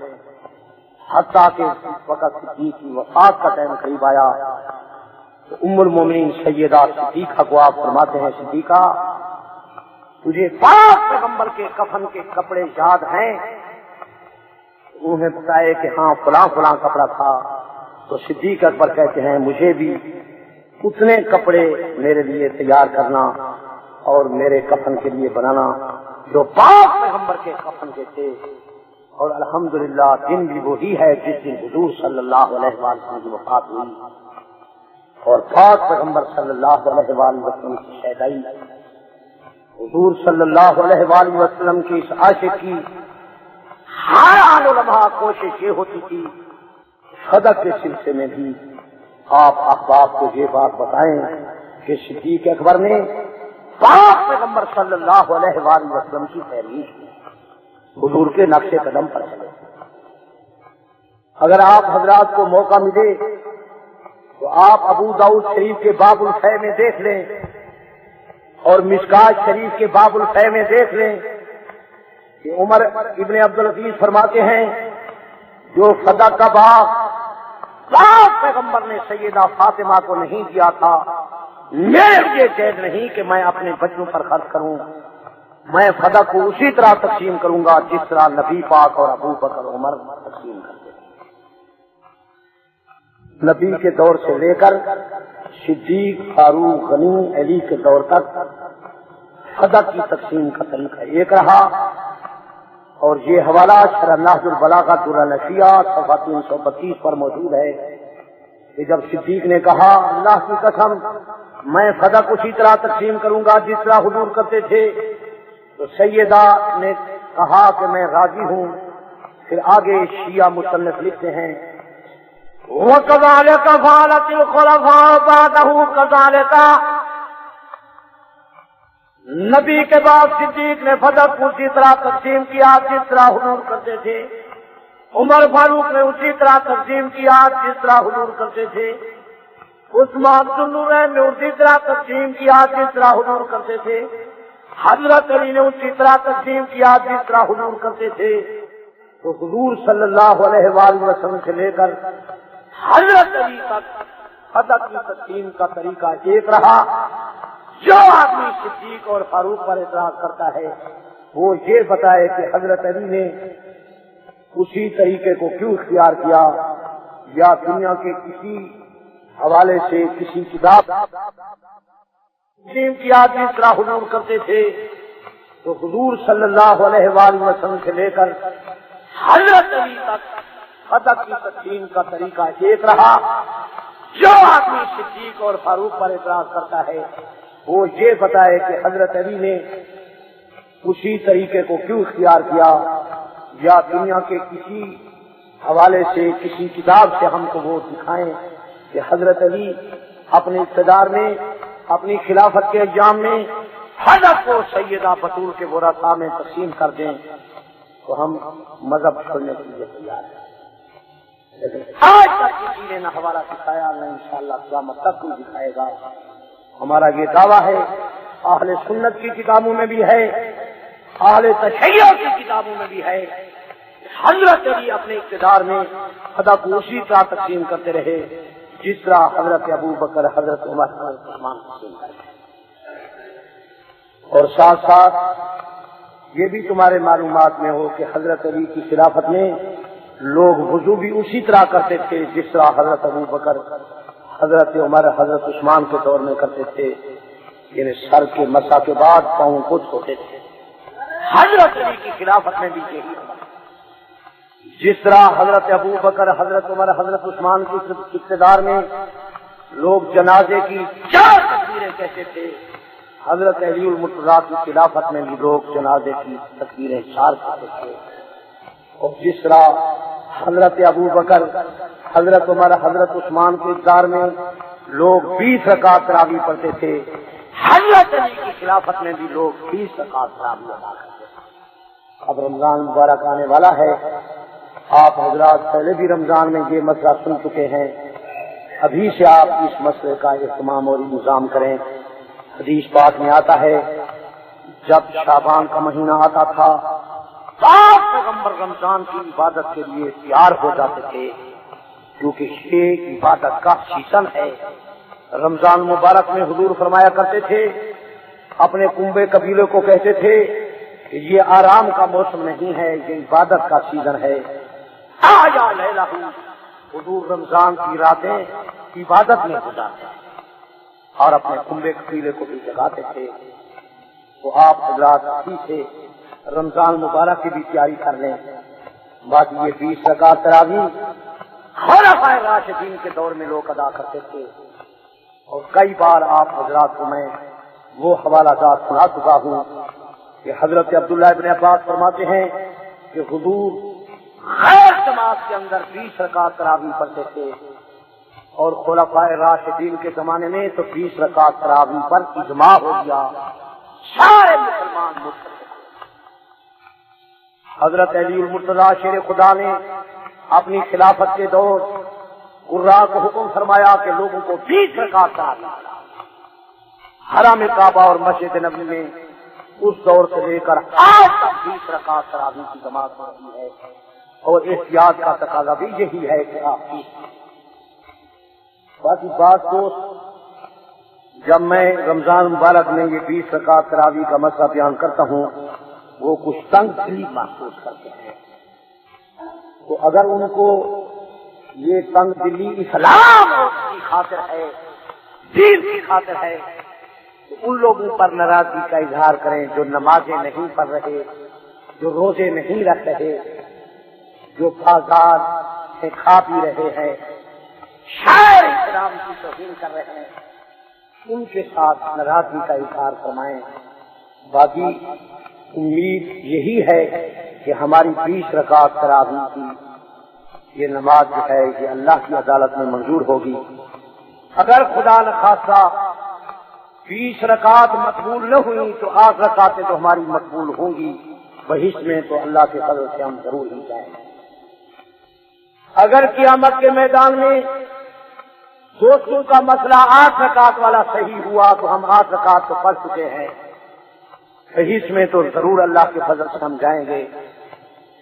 حتیٰ کہ اس وقت صدیق کی وفات کا ٹائم قریب آیا تو ام المومنین سیدہ صدیقہ کو آپ فرماتے ہیں صدیقہ تجھے پاک پیغمبر کے کفن کے کپڑے یاد ہیں؟ انہیں بتائے کہ ہاں فلاں فلاں کپڑا تھا۔ تو صدیق اکبر کہتے ہیں مجھے بھی اتنے کپڑے میرے لیے تیار کرنا اور میرے کفن کے لیے بنانا جو پاک پیغمبر کے کفن کے تھے۔ اور الحمدللہ دن بھی وہی ہے جس دن حضور صلی اللہ علیہ وسلم کی وفات ہوئی اور پاک پیغمبر صلی اللہ علیہ وسلم کی شہدائی۔ حضور صلی اللہ علیہ وآلہ وسلم کی اس عاشق کی ہر آن و لمحہ کوشش یہ ہوتی تھی صدق کے سلسلے میں بھی آپ احباب کو یہ بات بتائیں کہ صدیق اکبر نے پاک پیغمبر صلی اللہ علیہ وآلہ وسلم کی پیروی کی، حضور کے نقش قدم پر چلے۔ اگر آپ حضرات کو موقع ملے تو آپ ابو داؤد شریف کے باب الفی میں دیکھ لیں اور مشکات شریف کے باب الفی میں دیکھ لیں کہ عمر ابن عبدالعزیز فرماتے ہیں جو فدا کا باغ پیغمبر نے سیدہ فاطمہ کو نہیں دیا تھا، میرے لیے جائز نہیں کہ میں اپنے بچوں پر خرچ کروں، میں فدا کو اسی طرح تقسیم کروں گا جس طرح نبی پاک اور ابو بکر عمر تقسیم کرتے ہیں۔ نبی کے دور سے لے کر صدیق، فاروق، غنی، علی کے دور تک فدا کی تقسیم کا طریقہ ایک رہا، اور یہ حوالہ شرح نہج البلاغہ النفیہ صفحہ 332 پر موجود ہے کہ جب صدیق نے کہا اللہ کی قسم میں فدا کو اسی طرح تقسیم کروں گا جس طرح حضور کرتے تھے، تو سیدہ نے کہا کہ میں راضی ہوں۔ پھر آگے شیعہ مصنف لکھتے ہیں وَكَذَلِكَ فَعَلَتِ الْخُلَفَاءُ بَعْدَهُ كَذَلِكَ، نبی کے بعد صدیق نے فدا کو اسی طرح تقسیم کیا جس طرح حضور کرتے تھے، عمر فاروق نے اسی طرح تقسیم کیا جس طرح حضور کرتے تھے، عثمان ذوالنورین نے اسی طرح تقسیم کیا جس طرح حضور کرتے تھے، حضرت علی نے اسی طرح تقسیم کیا جس طرح حضور کرتے تھے۔ تو حضور صلی اللہ علیہ وآلہ وسلم سے لے کر حضرت علی تک فدا کی تقسیم کا طریقہ ایک رہا۔ جو آدمی صدیق اور فاروق پر اعتراض کرتا ہے وہ یہ بتائے کہ حضرت علی نے اسی طریقے کو کیوں اختیار کیا، یا دنیا کے کسی حوالے سے کسی کتاب تقسیم کیا جس طرح حضور کرتے تھے۔ تو حضور صلی اللہ علیہ وآلہ وسلم سے لے کر حضرت علی تک فدا کی تقسیم کا طریقہ ایک رہا۔ جو آدمی صدیق اور فاروق پر اعتراض کرتا ہے وہ یہ بتائے کہ حضرت علی نے اسی طریقے کو کیوں اختیار کیا، یا دنیا کے کسی حوالے سے کسی کتاب سے ہم کو وہ دکھائیں کہ حضرت علی اپنے اقتدار میں، اپنی خلافت کے ایام میں حضرت کو سیدہ بطول کے ورثاء میں تقسیم کر دیں تو ہم مذہب چھوڑنے کے لیے تیار ہیں۔ لیکن آج تک کسی نے نہ حوالہ دکھایا، نہ انشاءاللہ قیامت تک کوئی دکھائے گا۔ ہمارا یہ دعویٰ ہے، اہل سنت کی کتابوں میں بھی ہے، اہل تشیع کی کتابوں میں بھی ہے، حضرت علی اپنے اقتدار میں فدا کو اسی طرح تقسیم کرتے رہے جس طرح حضرت ابو بکر، حضرت عمر، حضرت عثمان تقسیم کرتے۔ اور ساتھ ساتھ یہ بھی تمہارے معلومات میں ہو کہ حضرت علی کی خلافت میں لوگ وضو بھی اسی طرح کرتے تھے جس طرح حضرت ابو بکر، حضرت عمر، حضرت عثمان کے دور میں کرتے تھے، یعنی سر کے مسح کے بعد پاؤں کو دھوتے تھے۔ حضرت علی کی خلافت میں بھی یہی ہے، جس طرح حضرت ابو بکر، حضرت عمر، حضرت عثمان کی اقتدار میں لوگ جنازے کی 4 تکبیریں کہتے تھے، حضرت علی المرتضیٰ کی خلافت میں بھی لوگ جنازے کی تکبیریں 4 کہتے تھے۔ اور جس طرح حضرت ابو بکر، حضرت عمر، حضرت عثمان کے اقتدار میں لوگ 20 رکعت تراویح پڑھتے تھے، حضرت علی کی خلافت میں بھی لوگ 20 رکعت تراویح ادا کرتے تھے۔ اب رمضان مبارک آنے والا ہے، آپ حضرات پہلے بھی رمضان میں یہ مسئلہ سن چکے ہیں، ابھی سے آپ اس مسئلے کا اہتمام اور انتظام کریں۔ حدیث پاک میں آتا ہے جب شعبان کا مہینہ آتا تھا پاک پیغمبر رمضان کی عبادت کے لیے تیار ہو جاتے تھے، کیونکہ یہ عبادت کا سیزن ہے۔ رمضان مبارک میں حضور فرمایا کرتے تھے، اپنے کنبے قبیلے کو کہتے تھے کہ یہ آرام کا موسم نہیں ہے، یہ عبادت کا سیزن ہے۔ آیا لیلہ، حضور رمضان کی راتیں عبادت میں گزارتے اور اپنے کنبے قبیلے کو بھی جگاتے تھے۔ تو آپ حضرات ابھی سے رمضان مبارک کی بھی تیاری کر لیں۔ باقی یہ 20 رکعت تراویح خلفائے راشدین کے دور میں لوگ ادا کرتے تھے، اور کئی بار آپ حضرات کو میں وہ حوالہ جات سنا چکا ہوں کہ حضرت عبداللہ ابن عباس فرماتے ہیں کہ حضور غیر جماعت کے اندر 20 رکعت تراویح پڑھتے تھے، اور خلفائے راشدین کے زمانے میں تو 20 رکعت تراویح پر اجماع ہو گیا، سارے مسلمان متفق۔ حضرت علی المرتضیٰ شیر خدا نے اپنی خلافت کے دور قراء کو حکم فرمایا کہ لوگوں کو 20 رکعت کرا دیا۔ حرم کعبہ اور مسجد نبوی میں اس دور سے لے کر آج تک 20 رکعت تراویح کی جماعت ہوتی ہے، اور احتیاط کا تقاضا بھی یہی ہے کہ آپ کی باقی بات کو جب میں رمضان مبارک میں یہ 20 رکعت تراویح کا مسئلہ بیان کرتا ہوں وہ کچھ تنگ دلی محسوس کرتے ہیں، تو اگر ان کو یہ تنگ دلی اسلام کی خاطر ہے، دین کی خاطر ہے، تو ان لوگوں پر ناراضگی کا اظہار کریں جو نمازیں نہیں پڑھ رہے، جو روزے نہیں رکھ رہے، جو بازار سے کھا پی رہے ہیں، شاعر اسلام کی توہین کر رہے ہیں، ان کے ساتھ ناراضگی کا اظہار فرمائیں۔ باقی امید یہی ہے کہ ہماری 20 رکعت تراویح کی یہ نماز جو ہے یہ اللہ کی عدالت میں منظور ہوگی۔ اگر خدا نخواستہ 20 رکعت مقبول نہ ہوئی تو 8 رکعتیں تو ہماری مقبول ہوں گی بہشت میں، تو اللہ کے فضل سے ہم ضرور ہی جائیں گے۔ اگر قیامت کے میدان میں دوستوں کا مسئلہ 8 رکعت والا صحیح ہوا تو ہم 8 رکعت تو پڑھ چکے ہیں، بہشت میں تو ضرور اللہ کے فضل سے ہم جائیں گے۔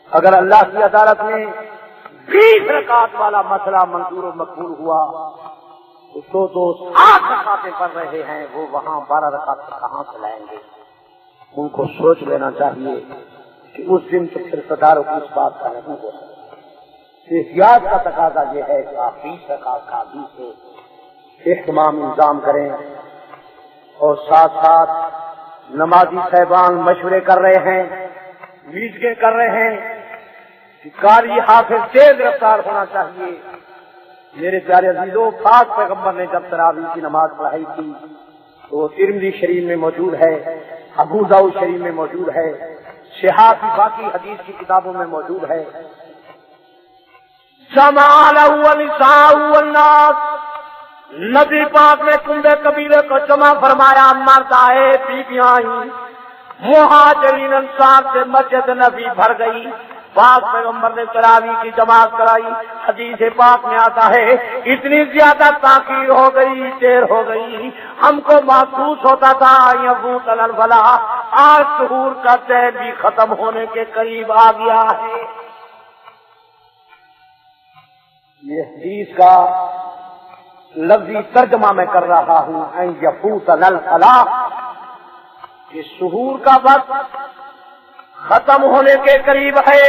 اگر اللہ کی عدالت میں 20 رکعت والا مسئلہ منظور و مقبول ہوا تو دوست 8 رکعتیں پڑھ رہے ہیں، وہ وہاں 12 رکعت کہاں سے لائیں گے؟ ان کو سوچ لینا چاہیے کہ اس دن تو پھر صداروں کو اس بات کا نہیں ہو سکتا۔ احتیاط کا تقاضا یہ ہے کہ آپ 20 رکعت کا بھی سے اہتمام انتظام کریں، اور ساتھ ساتھ نمازی صاحبان مشورے کر رہے ہیں، میٹنگیں کر رہے ہیں کہ قاری حافظ تیز رفتار ہونا چاہیے۔ میرے پیارے عزیزوں، پاک پیغمبر نے جب تراویح کی نماز پڑھائی تھی تو وہ ترمذی شریف میں موجود ہے، ابو داؤد شریف میں موجود ہے، صحاح کی باقی حدیث کی کتابوں میں موجود ہے۔ جمع له النساء والناس، نبی پاک نے کنبے قبیلے کو جمع فرمایا، مرد آئے، بیویاں آئیں، مہاجرین انصار سے مسجد نبی بھر گئی۔ پاک پیغمبر نے تراویح کی جماعت کرائی۔ حدیث پاک میں آتا ہے اتنی زیادہ تاخیر ہو گئی، دیر ہو گئی، ہم کو محسوس ہوتا تھا یفوت الفلاح، آج سحور کا ٹائم بھی ختم ہونے کے قریب آ گیا ہے۔ یہ حدیث کا لفظی ترجمہ میں کر رہا ہوں، ان یفوت الفلاح، کہ سحور کا وقت ختم ہونے کے قریب ہے۔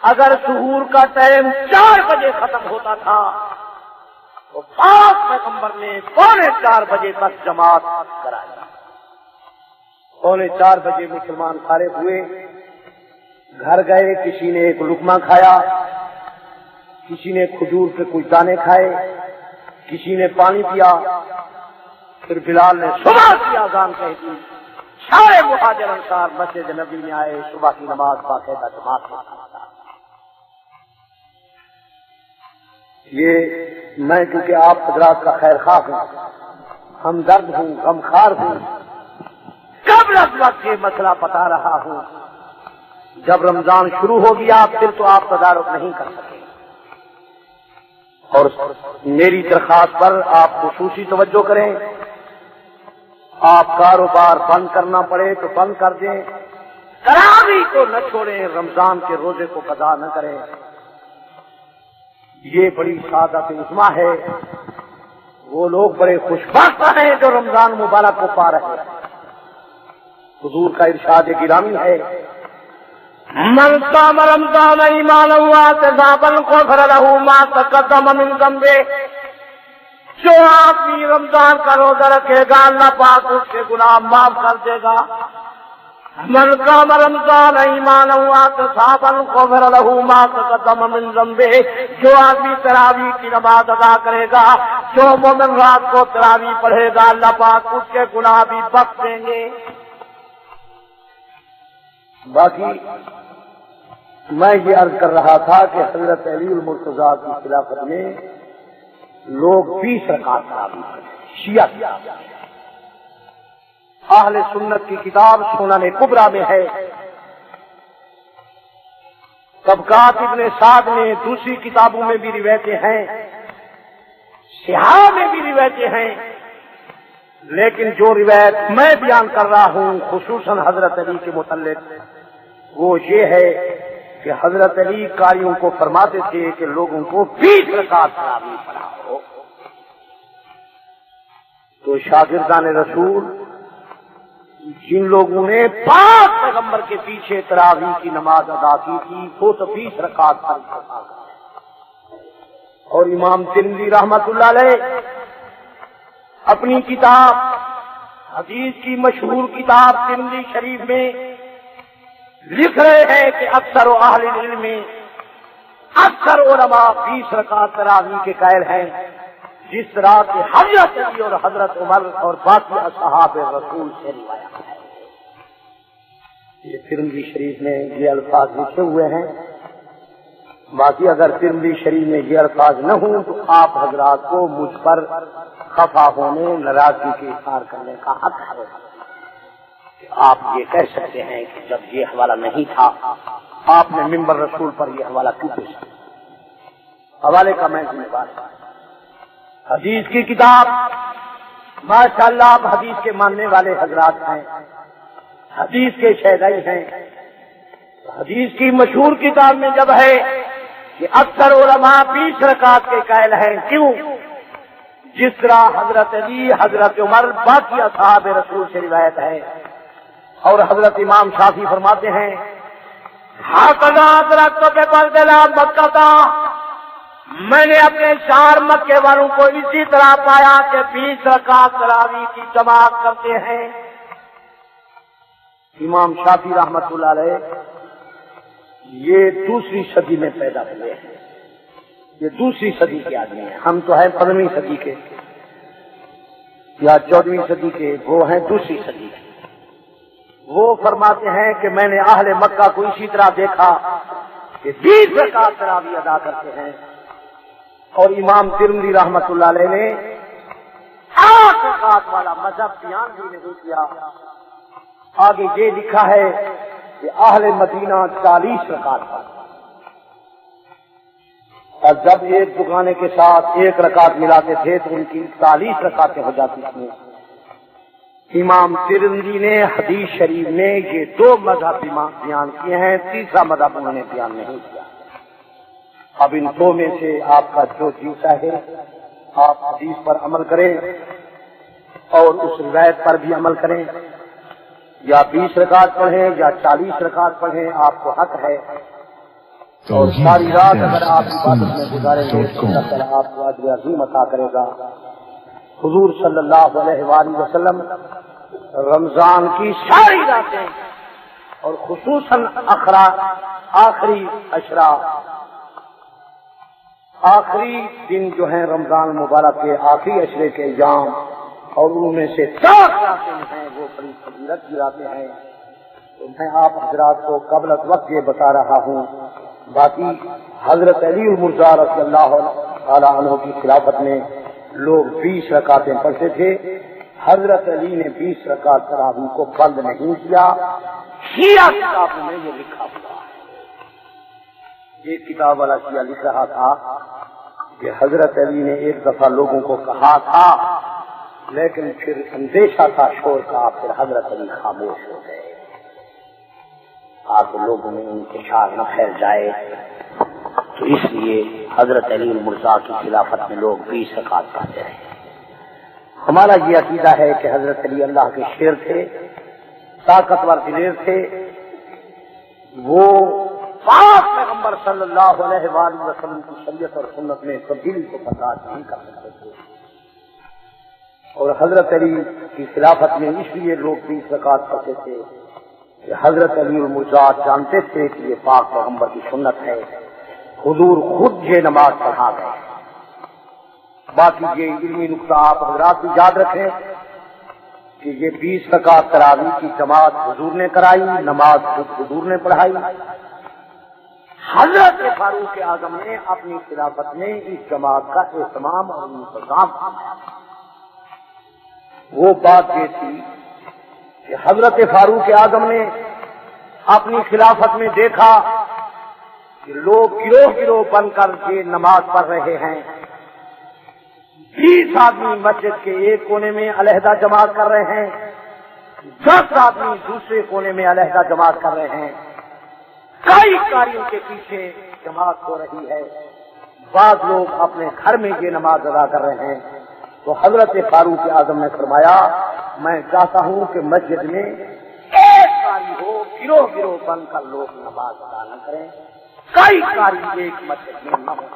اگر سحور کا ٹائم 4 بجے ختم ہوتا تھا تو پاک پیغمبر نے 3:45 بجے تک جماعت کرائی۔ 3:45 بجے مسلمان فارغ ہوئے، گھر گئے، کسی نے ایک لقمہ کھایا، کسی نے کھجور کے کچھ دانے کھائے، کسی نے پانی پیا، پھر بلال نے صبح کی اذان کہہ دی، سارے مہاجر انصار مسجد نبی میں آئے، صبح کی نماز باقاعدہ جماعت میں پڑھا۔ یہ میں کیونکہ آپ حضرات کا خیر خواہ ہوں، ہمدرد ہوں، غمخوار ہوں، قبل از وقت یہ مسئلہ بتا رہا ہوں۔ جب رمضان شروع ہو گیا پھر تو آپ تدارک نہیں کر سکے، اور میری درخواست پر آپ خصوصی توجہ کریں۔ آپ کاروبار بند کرنا پڑے تو بند کر دیں، تراویح کو نہ چھوڑیں، رمضان کے روزے کو قضا نہ کریں۔ یہ بڑی سعادت عظمیٰ ہے۔ وہ لوگ بڑے خوشبخت ہیں جو رمضان مبارک کو پا رہے ہیں۔ حضور کا ارشاد گرامی ہے، من صام رمضان ایمانا واحتسابا غفر له ما تقدم من ذنبه، جو آدمی رمضان کا روزہ رکھے گا اللہ پاک اس کے گناہ معاف کر دے گا۔ من قام رمضان ایمانا واحتسابا غفر له ما تقدم من ذنبه، جو آدمی تراویح کی نماز ادا کرے گا، جو مومن رات کو تراویح پڑھے گا، اللہ پاک اس کے گناہ بھی بخش دیں گے۔ باقی میں یہ عرض کر رہا تھا کہ حضرت علی المرتضیٰ کی خلافت میں لوگ 20 رکعت تراویح کرتے، شیعہ۔ اہل سنت کی کتاب سنن کبریٰ میں ہے طبقات ابن سعد میں دوسری کتابوں میں بھی روایتیں ہیں، صحاح میں بھی روایتیں ہیں، لیکن جو روایت میں بیان کر رہا ہوں خصوصاً حضرت علی کے متعلق وہ یہ ہے کہ حضرت علی قاریوں کو فرماتے تھے کہ لوگوں کو 20 رکعت تراویح پڑھاؤ، تو شاگردان رسول جن لوگوں نے 5 پیغمبر کے پیچھے تراویح کی نماز ادا کی تھی وہ تو 20 رکعت پڑھا، اور امام ترمذی رحمت اللہ علیہ اپنی کتاب حدیث کی مشہور کتاب ترمذی شریف میں لکھ رہے ہیں کہ اکثر اہل علم میں اکثر علماء 20 رکعت تراویح کے قائل ہیں، جس طرح کہ حضرت علی اور حضرت عمر اور باقی اصحاب رسول سے روایت ہے۔ یہ ترمذی شریف میں یہ الفاظ لکھے ہوئے ہیں، باقی اگر ترمذی شریف میں یہ الفاظ نہ ہوں تو آپ حضرات کو مجھ پر خفا ہونے ناراضگی کے اظہار کرنے کا حق ہے۔ آپ یہ کہہ سکتے ہیں کہ جب یہ حوالہ نہیں تھا آپ نے منبر رسول پر یہ حوالہ کیوں پیش کیا؟ حوالے کا میں ذمہ دار ہوں۔ حدیث کی کتاب ماشاءاللہ آپ حدیث کے ماننے والے حضرات ہیں، حدیث کے شہدائی ہیں۔ حدیث کی مشہور کتاب میں جب ہے کہ اکثر علماء 20 رکعت کے قائل ہیں، کیوں؟ جس طرح حضرت علی حضرت عمر باقی اصحاب رسول سے روایت ہے، اور حضرت امام شافعی فرماتے ہیں مکہ تھا، میں نے اپنے 4 مکے والوں کو اسی طرح پایا کہ 20 رکعت تراویح کی جماعت کرتے ہیں۔ امام شافعی رحمت اللہ علیہ یہ دوسری صدی میں پیدا ہوئے ہیں، یہ دوسری صدی کے آدمی ہیں، ہم تو ہیں 15ویں صدی کے یا 14ویں صدی کے، وہ ہیں دوسری صدی کے۔ وہ فرماتے ہیں کہ میں نے اہل مکہ کو اسی طرح دیکھا کہ 20 رکعت تراویح ادا کرتے ہیں، اور امام ترمذی رحمت اللہ علیہ نے 8 رکعت والا مذہب بیان بھی نہیں کیا۔ آگے یہ لکھا ہے کہ اہل مدینہ 40 رکعت پڑھتے، اور جب ایک دکانے کے ساتھ 1 رکعت ملاتے تھے تو ان کی 40 رکعتیں ہو جاتی تھیں۔ امام ترمذی نے حدیث شریف میں یہ 2 مذہب بیان کیے ہیں، تیسرا مذہب انہوں نے بیان نہیں کیا۔ اب ان 2 میں سے آپ کا جو جی چاہے آپ حدیث پر عمل کریں اور اس روایت پر بھی عمل کریں، یا 20 رکعت پڑھیں یا 40 رکعت پڑھیں، آپ کو حق ہے۔ اور ساری رات اگر آپ عبادت میں گزاریں گے تو اللہ تعالیٰ آپ کو اجر عظیم عطا کرے گا۔ حضور صلی اللہ علیہ وآلہ وسلم رمضان کی ساری راتیں اور خصوصاً آخری اشرا، آخری دن جو ہیں رمضان مبارک کے آخری اشرے کے ایام، اور ان میں سے 4 راتیں ہیں وہ بڑی فضیلت کی راتیں ہیں۔ تو میں آپ حضرات کو قبل وقت یہ بتا رہا ہوں۔ باقی حضرت علی المرضی رضی اللہ تعالیٰ عنہ کی خلافت میں لوگ 20 رکعتیں پڑھتے تھے، حضرت علی نے 20 رکعت تراویح کو بند نہیں کیا۔ شیعہ کتابوں میں یہ لکھا ہوا ہے، ایک کتاب والا شیعہ لکھ رہا تھا کہ حضرت علی نے ایک دفعہ لوگوں کو کہا تھا، لیکن پھر اندیشہ تھا شور کا، پھر حضرت علی خاموش ہو گئے تاکہ لوگوں میں انتشار نہ پھیل جائے، تو اس لیے حضرت علی المرضی کی خلافت میں لوگ 20 رکعت پڑھتے رہے۔ ہمارا یہ عقیدہ ہے کہ حضرت علی اللہ کے شیر تھے، طاقتور دلیر تھے، وہ پاک پیغمبر صلی اللہ علیہ وآلہ وسلم کی شریعت اور سنت میں تبدیلی کو برداشت نہیں کر سکتے تھے، اور حضرت علی کی خلافت میں اس لیے لوگ 20 رکعت پڑھتے تھے کہ حضرت علی المرضی جانتے تھے کہ یہ پاک پیغمبر کی سنت ہے، حضور خود یہ نماز پڑھا گئے۔ باقی یہ علمی نقطہ آپ حضرات بھی یاد رکھیں کہ یہ 20 رکعت تراویح کی جماعت حضور نے کرائی، نماز خود حضور نے پڑھائی۔ حضرت فاروق اعظم نے اپنی خلافت میں اس جماعت کا اہتمام اور انتظام کیا۔ وہ بات یہ تھی کہ حضرت فاروق اعظم نے اپنی خلافت میں دیکھا کہ لوگ گروہ گروہ بن کر کے نماز پڑھ رہے ہیں. 20 آدمی مسجد کے ایک کونے میں علیحدہ جماعت کر رہے ہیں, 10 آدمی دوسرے کونے میں علیحدہ جماعت کر رہے ہیں. کئی کاریوں کے پیچھے جماعت ہو رہی ہے. بعض لوگ اپنے گھر میں یہ نماز ادا کر رہے ہیں. تو حضرت فاروق اعظم نے فرمایا میں چاہتا ہوں کہ مسجد میں ایک کاری ہو, گروہ گروہ بن کر لوگ نماز ادا نہ کریں, کئی کاری ایک مسجد میں نہ ہو.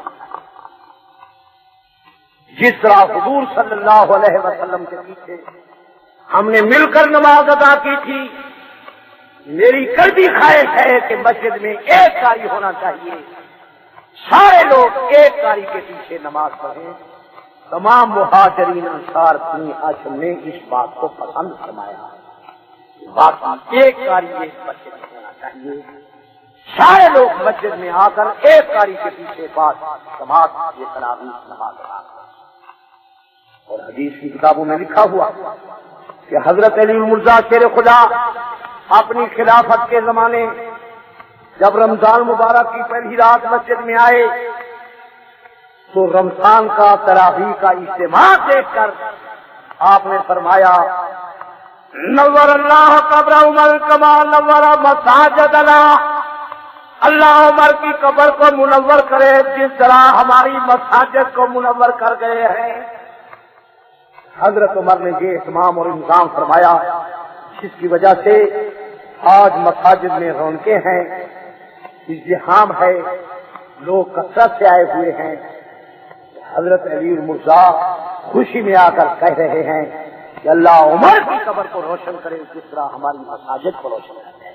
جس طرح حضور صلی اللہ علیہ وسلم کے پیچھے ہم نے مل کر نماز ادا کی تھی, میری کڑوی خواہش ہے کہ مسجد میں ایک کاری ہونا چاہیے, سارے لوگ ایک کاری کے پیچھے نماز پڑھیں. تمام مہاجرین انصار بنی ہاشم نے اس بات کو پسند فرمایا. بات ایک کاری ایک مسجد میں ہونا چاہیے, سارے لوگ مسجد میں آ کر ایک کاری کے پیچھے بات جماعت یہ تراویح نماز ادا کریں. اور حدیث کی کتابوں میں لکھا ہوا کہ حضرت علی مرزا شیر خدا اپنی خلافت کے زمانے جب رمضان مبارک کی پہلی رات مسجد میں آئے تو رمضان کا تراویح کا اجتماع دیکھ کر آپ نے فرمایا نور اللہ قبر عمر کما نور مساجدنا, اللہ عمر کی قبر کو منور کرے جس طرح ہماری مساجد کو منور کر گئے ہیں. حضرت عمر نے یہ اہتمام اور انتظام فرمایا جس کی وجہ سے آج مساجد میں رونقیں ہیں, ازدحام ہے, لوگ کثرت سے آئے ہوئے ہیں. حضرت علی مرزا خوشی میں آ کر کہہ رہے ہیں کہ اللہ عمر کی قبر کو روشن کرے جس طرح ہماری مساجد کو روشن کرے.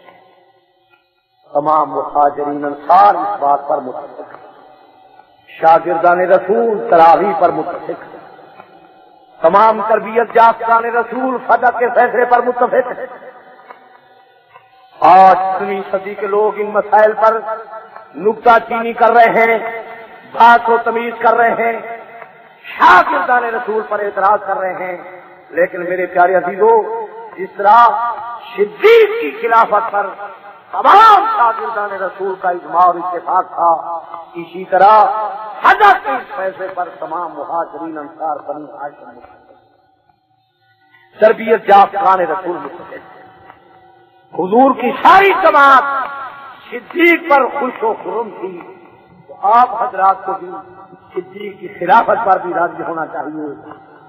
تمام مہاجرین انصار اس بات پر متفق, شاگردان رسول تراویح پر متفق, تمام تربیت یافتگان رسول فدق کے فیصلے پر متفق. آج 20ویں صدی کے لوگ ان مسائل پر نکتہ چینی کر رہے ہیں, بات و تمیز کر رہے ہیں, شاگردان رسول پر اعتراض کر رہے ہیں. لیکن میرے پیارے عزیزوں, جس طرح صدیق کی خلافت پر تمام شاگردان رسول کا اجماع اور اتفاق تھا, اسی طرح حضرت کے اس فیصلے پر تمام مہاجرین انصار بنی ہاشم تربیت یافتگان رسول متفق. حضور کی ساری جماعت صدیق پر خوش و خرم تھی, تو آپ حضرات کو بھی صدیق کی خلافت پر بھی راضی ہونا چاہیے.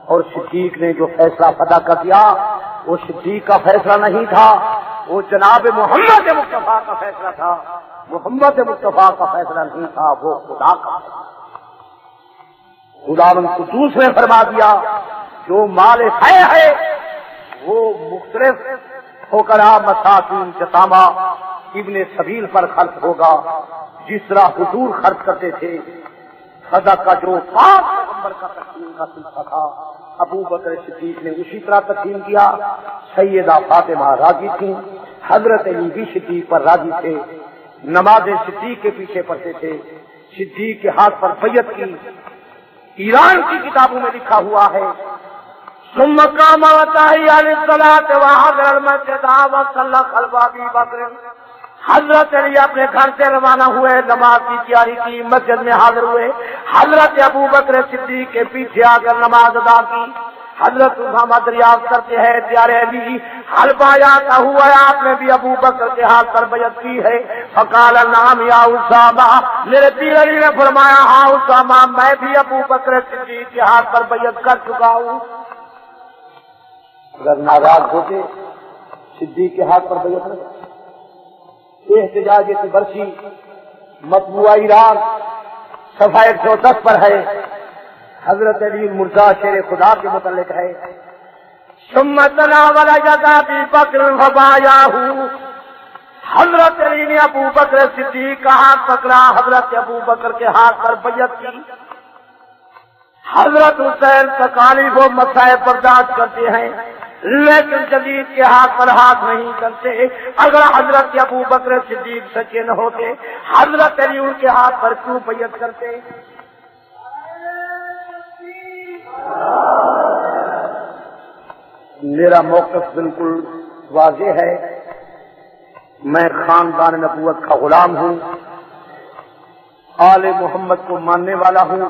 اور صدیق نے جو فیصلہ پتا کر دیا وہ صدیق کا فیصلہ نہیں تھا, وہ جناب محمد مصطفیٰ کا فیصلہ تھا. محمد مصطفیٰ کا فیصلہ نہیں تھا, وہ خدا کا فیصلہ. خدا قدوس نے فرما دیا جو مال ہے وہ مختلف ہو کر مساکین یتاما ابن سبیل پر خرچ ہوگا, جس طرح حضور خرچ کرتے تھے. صدقہ کا جو 5 پیغمبر کا تقسیم کا سلسلہ تھا ابو بکر صدیق نے اسی طرح تقسیم کیا. سیدہ فاطمہ راضی تھیں, حضرت علی بھی صدیق پر راضی تھے, نماز صدیق کے پیچھے پڑھتے تھے, صدیق کے ہاتھ پر بیعت کی. ایران کی کتابوں میں لکھا ہوا ہے ثم قام وتحيى للصلاة وحضر المسجد وصلى خلف ابي بکر. حضرت علی اپنے گھر سے روانہ ہوئے, نماز کی تیاری کی, مسجد میں حاضر ہوئے. حضرت ابو بکر صدیق کے پیچھے آ کر نماز ادا کی. حضرت اسامہ دریافت کرتے ہیں پیارے علی حلف آیا کا ہوا ہے, آپ نے بھی ابو بکر کے ہاتھ پر بیعت کی ہے؟ فقال نعم یا اسامہ, میرے پیر علی نے فرمایا ہاں اسامہ, میں بھی ابو بکر صدیق کے ہاتھ پر بیعت کر چکا ہوں. اگر ناراض ہوتے صدیق کے ہاتھ پر بیعت نہ. احتجاج کی برسی مطبوعہ ایران صفحہ 110 پر ہے. حضرت علی مرزا شیر خدا کے متعلق ہے. ثم تناول يد ابي بکر فبايعه. حضرت علی نے ابو بکر صدیق کا ہاتھ پکڑا, حضرت ابو بکر کے ہاتھ پر بیعت کی. حضرت حسین تکالیف و مصائب برداشت کرتے ہیں لیکن جدید کے ہاتھ پر ہاتھ نہیں کرتے. اگر حضرت ابو بکر صدیق سچے نہ ہوتے, حضرت علی ان کے ہاتھ پر کیوں بیعت کرتے؟ میرا موقف بالکل واضح ہے. میں خاندان نبوت کا غلام ہوں. آل محمد کو ماننے والا ہوں.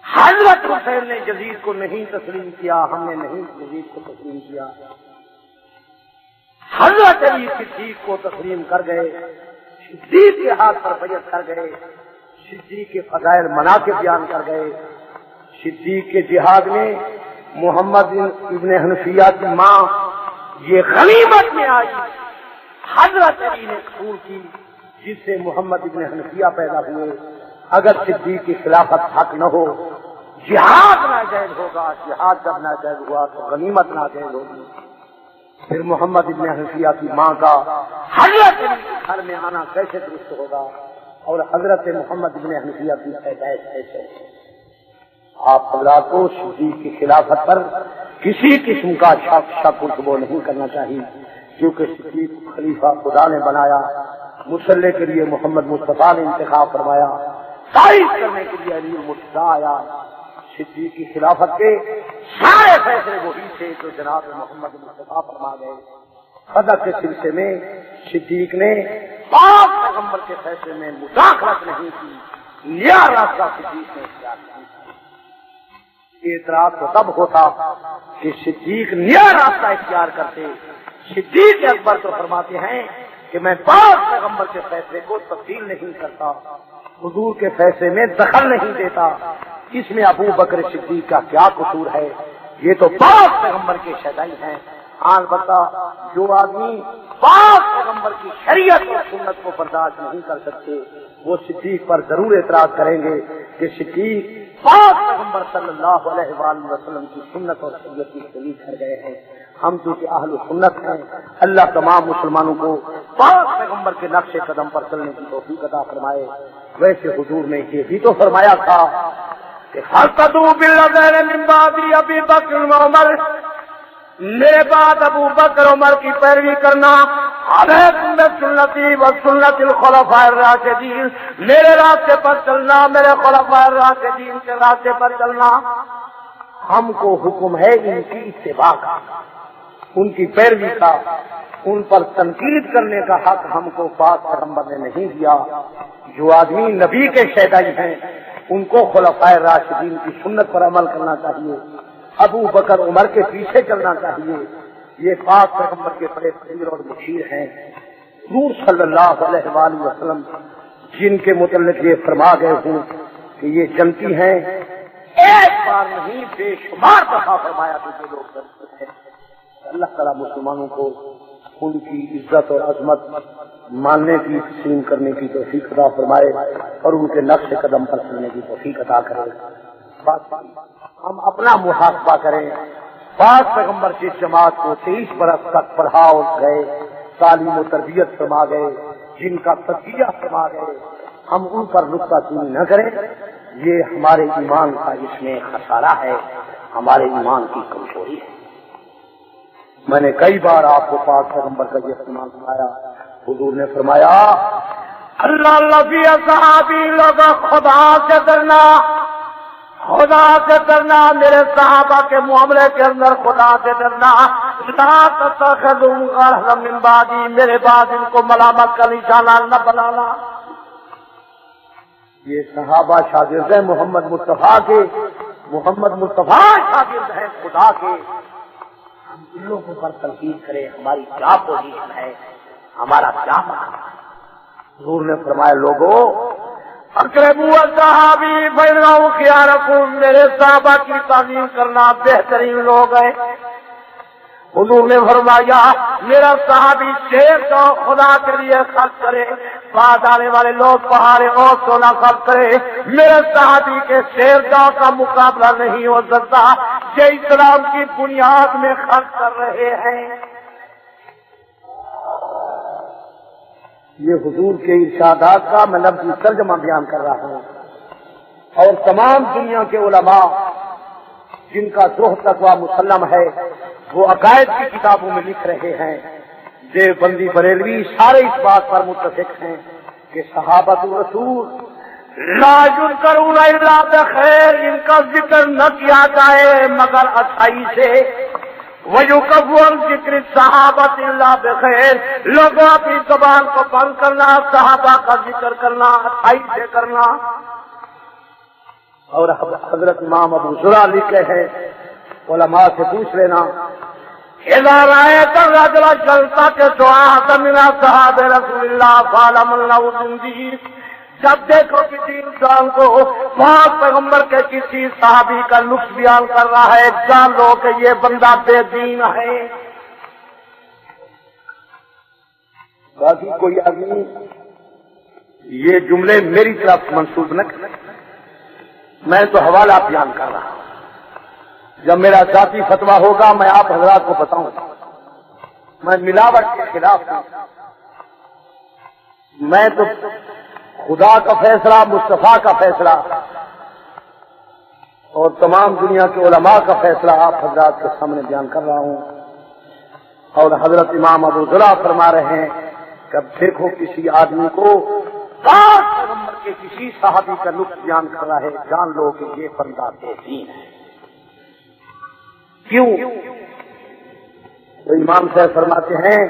حضرت حسین نے یزید کو نہیں تسلیم کیا، ہم نے نہیں یزید کو تسلیم کیا. حضرت علی صدیق کو تسلیم کر گئے، صدیق کے ہاتھ پر بیعت کر گئے، صدیق کے فضائل مناقب بیان کر گئے. صدیق کے جہاد میں محمد ابن حنفیہ کی ماں یہ غنیمت میں آئی، حضرت علی نے قبول کی، جس سے محمد ابن حنفیہ پیدا ہوئے. اگر صدیق کی خلافت حق نہ ہو، جہاد ناجائز ہوگا. جہاد جب ناجائز ہوا تو غنیمت ناجائز ہوگی. پھر محمد ابن حنفیہ کی ماں کا حضرت علی کے گھر میں آنا کیسے درست ہوگا، اور حضرت محمد ابن حنفیہ کی پیدائش کیسے؟ آپ حضرات کو صدیق کی خلافت پر کسی قسم کا شک و شبہ نہیں کرنا چاہیے، کیونکہ صدیق خلیفہ خدا نے بنایا، مسلح کے لیے محمد مصطفیٰ نے انتخاب فرمایا، تائید کرنے کے لیے علی المرتضیٰ آیا. صدیق کی خلافت کے سارے فیصلے وہی تھے جو جناب محمد مصطفیٰ فرما گئے. صدق کے سلسلے میں صدیق نے پاک پیغمبر کے فیصلے میں مداخلت نہیں کی، نیا راستہ صدیق نے اختیار کیا. اعتراض تو تب ہوتا کہ صدیق نیا راستہ اختیار کرتے. صدیق اکبر تو فرماتے ہیں کہ میں پاک پیغمبر کے فیصلے کو تبدیل نہیں کرتا، حضور کے فیصلے میں دخل نہیں دیتا. اس میں ابو بکر صدیق کا کیا قصور ہے؟ یہ تو پاک پیغمبر کے شہدائی ہیں. البتہ جو آدمی پاک پیغمبر کی شریعت اور سنت کو برداشت نہیں کر سکتے، وہ صدیق پر ضرور اعتراض کریں گے کہ صدیق پاک پیغمبر صلی اللہ علیہ وآلہ وسلم کی سنت اور شریعت کی تبلیغ کر گئے ہیں. ہم تو کہ اہل سنت ہیں. اللہ تمام مسلمانوں کو پاک پیغمبر کے نقش قدم پر چلنے کی توفیق عطا فرمائے. ویسے حضور نے یہ بھی تو فرمایا تھا کہ فَاقْتَدُوا بِالَّذِينَ مِن بَعْدِي أَبِي بَكْرٍ وَعُمَرَ، میرے بعد ابو بکر عمر کی پیروی کرنا. علیکم بسنتی وسنت الخلفاء الراشدین، میرے راستے پر چلنا، میرے خلفاء الراشدین کے راستے پر چلنا. ہم کو حکم ہے ان کی اتباع کا، ان کی پیروی کا. ان پر تنقید کرنے کا حق ہم کو پاک پیغمبر نے نہیں دیا. جو آدمی نبی کے شہدائی ہیں ان کو خلفاء راشدین کی سنت پر عمل کرنا چاہیے، ابو بکر عمر کے پیچھے چلنا چاہیے. یہ پاک پیغمبر کے بڑے فقیر اور مشیر ہیں. حضور صلی اللہ علیہ وآلہ وسلم جن کے متعلق یہ فرما گئے ہوں کہ یہ جنتی ہیں، ایک بار نہیں بے شمار دفعہ فرمایا تو یہ لوگ جنتی ہیں. اللہ تعالیٰ مسلمانوں کو ان کی عزت اور عظمت ماننے کی، تسلیم کرنے کی توفیق عطا فرمائے اور ان کے نقش قدم پر چلنے کی توفیق عطا کرے. ہم اپنا محاسبہ کریں. پاک پیغمبر کی جماعت کو 23 برس تک پڑھا اور گئے، تعلیم و تربیت فرما گئے، جن کا تزکیہ فرما گئے. ہم ان پر نکتہ چینی نہ کریں. یہ ہمارے ایمان کا اس میں خسارہ ہے، ہمارے ایمان کی کمزوری ہے. میں نے کئی بار آپ کو پاک پیغمبر کا یہ فرمان سنایا. حضور نے فرمایا اللہ اللہ فی اصحابی لوگ خدا سے ڈرنا، خدا سے ڈرنا، میرے صحابہ کے معاملے کے اندر خدا سے ڈرنا. لا تتخذوا غرضا من بعدی، میرے بعد ان کو ملامت کا نشانہ نہ بنانا. یہ صحابہ شاگرد ہیں محمد مصطفیٰ کے، محمد مصطفیٰ شاگرد ہیں خدا کے. ہم ان لوگوں پر تنقید کریں، ہماری کیا پوزیشن ہے، ہمارا کیا مقام ہے؟ حضور نے فرمایا لوگوں اقربوا الصحابی فإنهم خياركم، میرے صحابہ کی تعظیم کرنا بہترین لوگ ہیں. حضور نے فرمایا میرا صحابی شیر کا خدا کے لیے خرچ کرے، بعد آنے والے لوگ پہاڑے اور سونا خرچ کرے، میرے صحابی کے شیر کا مقابلہ نہیں ہو سکتا. یہ اسلام کی بنیاد میں خرچ کر رہے ہیں. یہ حضور کے ارشادات کا میں لفظی ترجمہ بیان کر رہا ہوں. اور تمام دنیا کے علماء جن کا روح تقویٰ مسلم ہے وہ عقائد کی کتابوں میں لکھ رہے ہیں. دیوبندی بریلوی سارے اس بات پر متفق ہیں کہ صحابۃ الرسول لا یذکرون الا بخیر، ان کا ذکر نہ کیا جائے مگر اچھائی سے. وَيُكَفُّ ذِكْرِ الصَّحَابَةِ إِلَّا بِخَيْرٍ، لوگوں اپنی زبان کو بند کرنا، صحابہ کا ذکر کرنا اچھائی سے کرنا۔ اور حضرت امام ابو زرع لکھے ہیں، علماء سے پوچھ لینا، اذا رأيت الرجل يلتقط عهدا من اصحاب رسول الله فاعلم انه زنديق، جب دیکھو کسی انسان کو پاک پیغمبر کے کسی صحابی کا لطف بیان کر رہا ہے، جان لو کہ یہ بندہ بے دین ہے۔ باقی کوئی آدمی یہ جملے میری طرف منسوب نہ کرے، میں تو حوالہ بیان کر رہا ہوں۔ جب میرا ذاتی فتویٰ ہوگا میں آپ حضرات کو بتاؤں گا۔ میں ملاوٹ کے خلاف ہوں، میں تو خدا کا فیصلہ، مصطفیٰ کا فیصلہ اور تمام دنیا کے علماء کا فیصلہ آپ حضرات کے سامنے بیان کر رہا ہوں۔ اور حضرت امام ابو زرع فرما رہے ہیں کہ اب دیکھو کسی آدمی کو پاک پیغمبر کے کسی صحابی کا لطف بیان کر رہا ہے، جان لو کہ یہ بندہ بے دین ہے۔ کیوں؟ تو امام صاحب فرماتے ہیں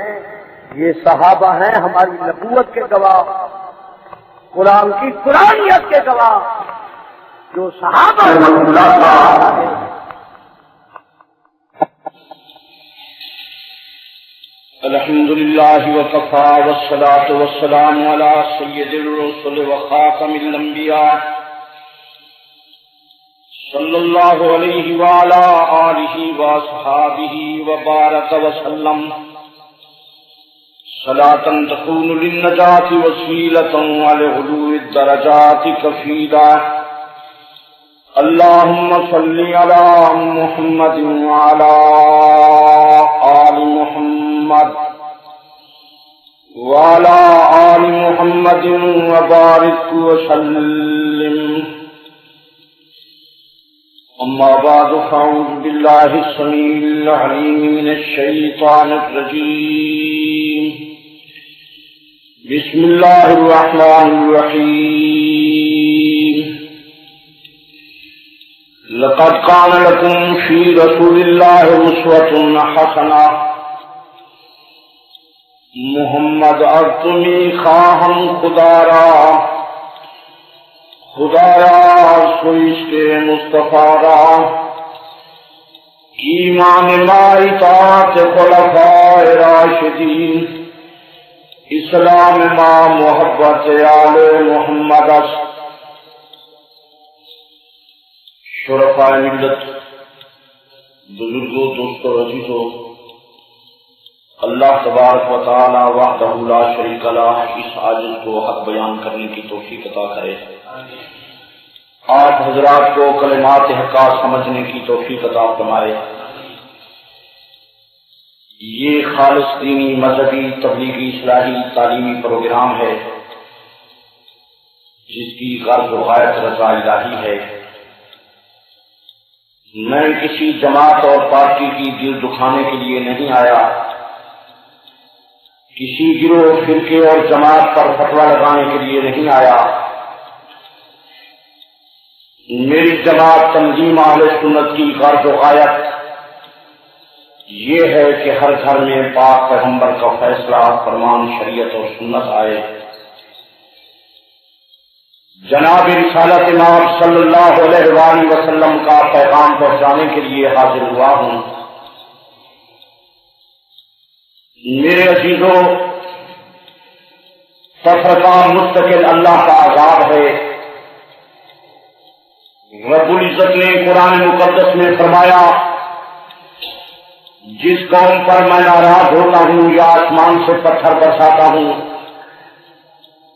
یہ صحابہ ہیں ہماری نبوت کے گواہ، قرآن کی قرآنیت کے گواہ، جو صحابہ الحمد للہ وکفا والصلاة والسلام علی سید الرسل وخاتم الانبیاء صلی اللہ علیہ وعلا آلہ واصحابہ وبارک وسلم صلاة تكون للنجاة وسيلة ولعلو الدرجات كفيلا اللهم صل على محمد وعلى آل محمد وعلى آل محمد وبارك وسلم أما بعد فأعوذ بالله السميع العليم من الشيطان الرجيم بسم الله الرحمن الرحيم لقد كان لكم في رسول الله أسوة حسنة محمد ارتمی خواہم خدایا سوئش کے مصطفیٰ را ایمان ما اطاعت خلفاء راشدین اسلام ما محبت آل محمد شرفاء ملت بزرگوں دوستوں عزیزوں اللہ تبارک و تعالی وحدہ لا شریک لہ اس عاجز کو حق بیان کرنے کی توفیق عطا کرے، آپ حضرات کو کلمات حقہ سمجھنے کی توفیق عطا فرمائے۔ یہ خالص دینی مذہبی تبلیغی اصلاحی تعلیمی پروگرام ہے جس کی غرض و غایت رضا الہی ہے۔ میں کسی جماعت اور پارٹی کی دل دکھانے کے لیے نہیں آیا، کسی گروہ فرقے اور جماعت پر فتویٰ لگانے کے لیے نہیں آیا۔ میری جماعت تنظیم اہل سنت کی غرض و غایت یہ ہے کہ ہر گھر میں پاک پیغمبر کا فیصلہ، فرمان، شریعت اور سنت آئے۔ جناب رسالت امام صلی اللہ علیہ وآلہ وسلم کا پیغام پہنچانے کے لیے حاضر ہوا ہوں۔ میرے عزیزوں، تفرقہ مستقل اللہ کا عذاب ہے۔ رب العزت نے قرآن مقدس میں فرمایا جس قوم پر میں ناراض ہوتا ہوں یا آسمان سے پتھر برساتا ہوں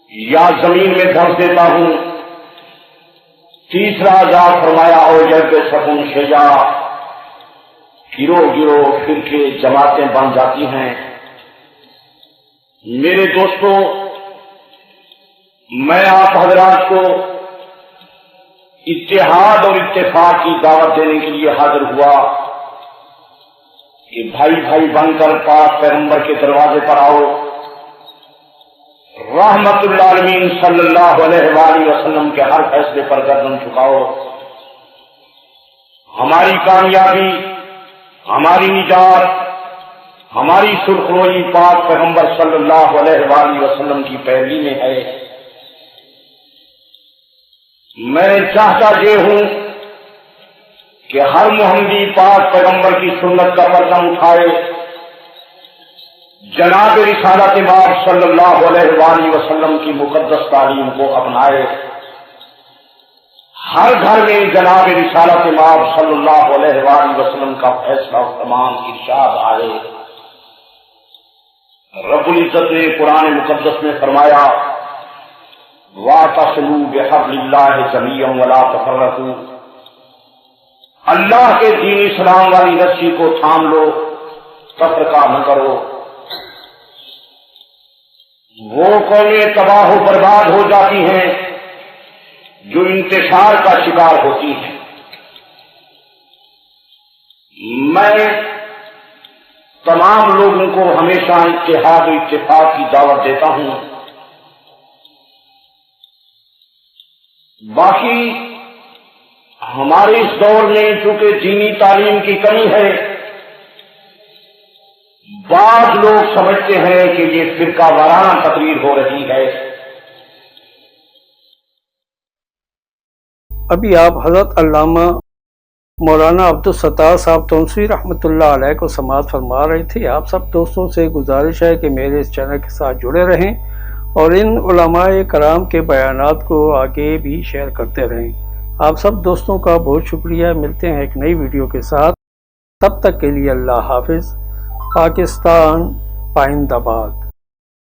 یا زمین میں دھس دیتا ہوں، تیسرا عذاب فرمایا اور جب سکون شجا، گروہ گروہ فرقے جماعتیں بن جاتی ہیں۔ میرے دوستوں، میں آپ حضرات کو اتحاد اور اتفاق کی دعوت دینے کے لیے حاضر ہوا کہ بھائی بھائی بن کر پاک پیغمبر کے دروازے پر آؤ، رحمت للعالمین صلی اللہ علیہ وآلہ وسلم کے ہر فیصلے پر گردن جھکاؤ۔ ہماری کامیابی ہماری نجات ہماری سرخروئی پاک پیغمبر صلی اللہ علیہ وآلہ وسلم کی پیروی میں ہے۔ میں چاہتا یہ ہوں کہ ہر محمدی پاک پیغمبر کی سنت کا پردہ اٹھائے، جناب رسالت مآب صلی اللہ علیہ وآلہ وسلم کی مقدس تعلیم کو اپنائے، ہر گھر میں جناب رسالت مآب صلی اللہ علیہ وآلہ وسلم کا فیصلہ و فرمان ارشاد آئے۔ رب العزت نے قرآن مقدس میں فرمایا وَاعْتَصِمُوا بِحَبْلِ اللَّهِ جَمِيعًا وَلَا تَفَرَّقُوا، اللہ کے دین اسلام والی رسی کو تھام لو، تفرقہ نہ کرو۔ وہ قومیں تباہ و برباد ہو جاتی ہیں جو انتشار کا شکار ہوتی ہیں۔ میں تمام لوگوں کو ہمیشہ اتحاد و اتفاق کی دعوت دیتا ہوں۔ باقی ہمارے اس دور میں چونکہ دینی تعلیم کی کمی ہے، بعض لوگ سمجھتے ہیں کہ یہ فرقہ وارانہ تقریر ہو رہی ہے۔ ابھی آپ حضرت علامہ مولانا عبدالستار صاحب تونسوی رحمۃ اللہ علیہ کو سماعت فرما رہے تھے۔ آپ سب دوستوں سے گزارش ہے کہ میرے اس چینل کے ساتھ جڑے رہیں اور ان علماء کرام کے بیانات کو آگے بھی شیئر کرتے رہیں۔ آپ سب دوستوں کا بہت شکریہ۔ ملتے ہیں ایک نئی ویڈیو کے ساتھ، تب تک کے لیے اللہ حافظ۔ پاکستان پائندہ باد۔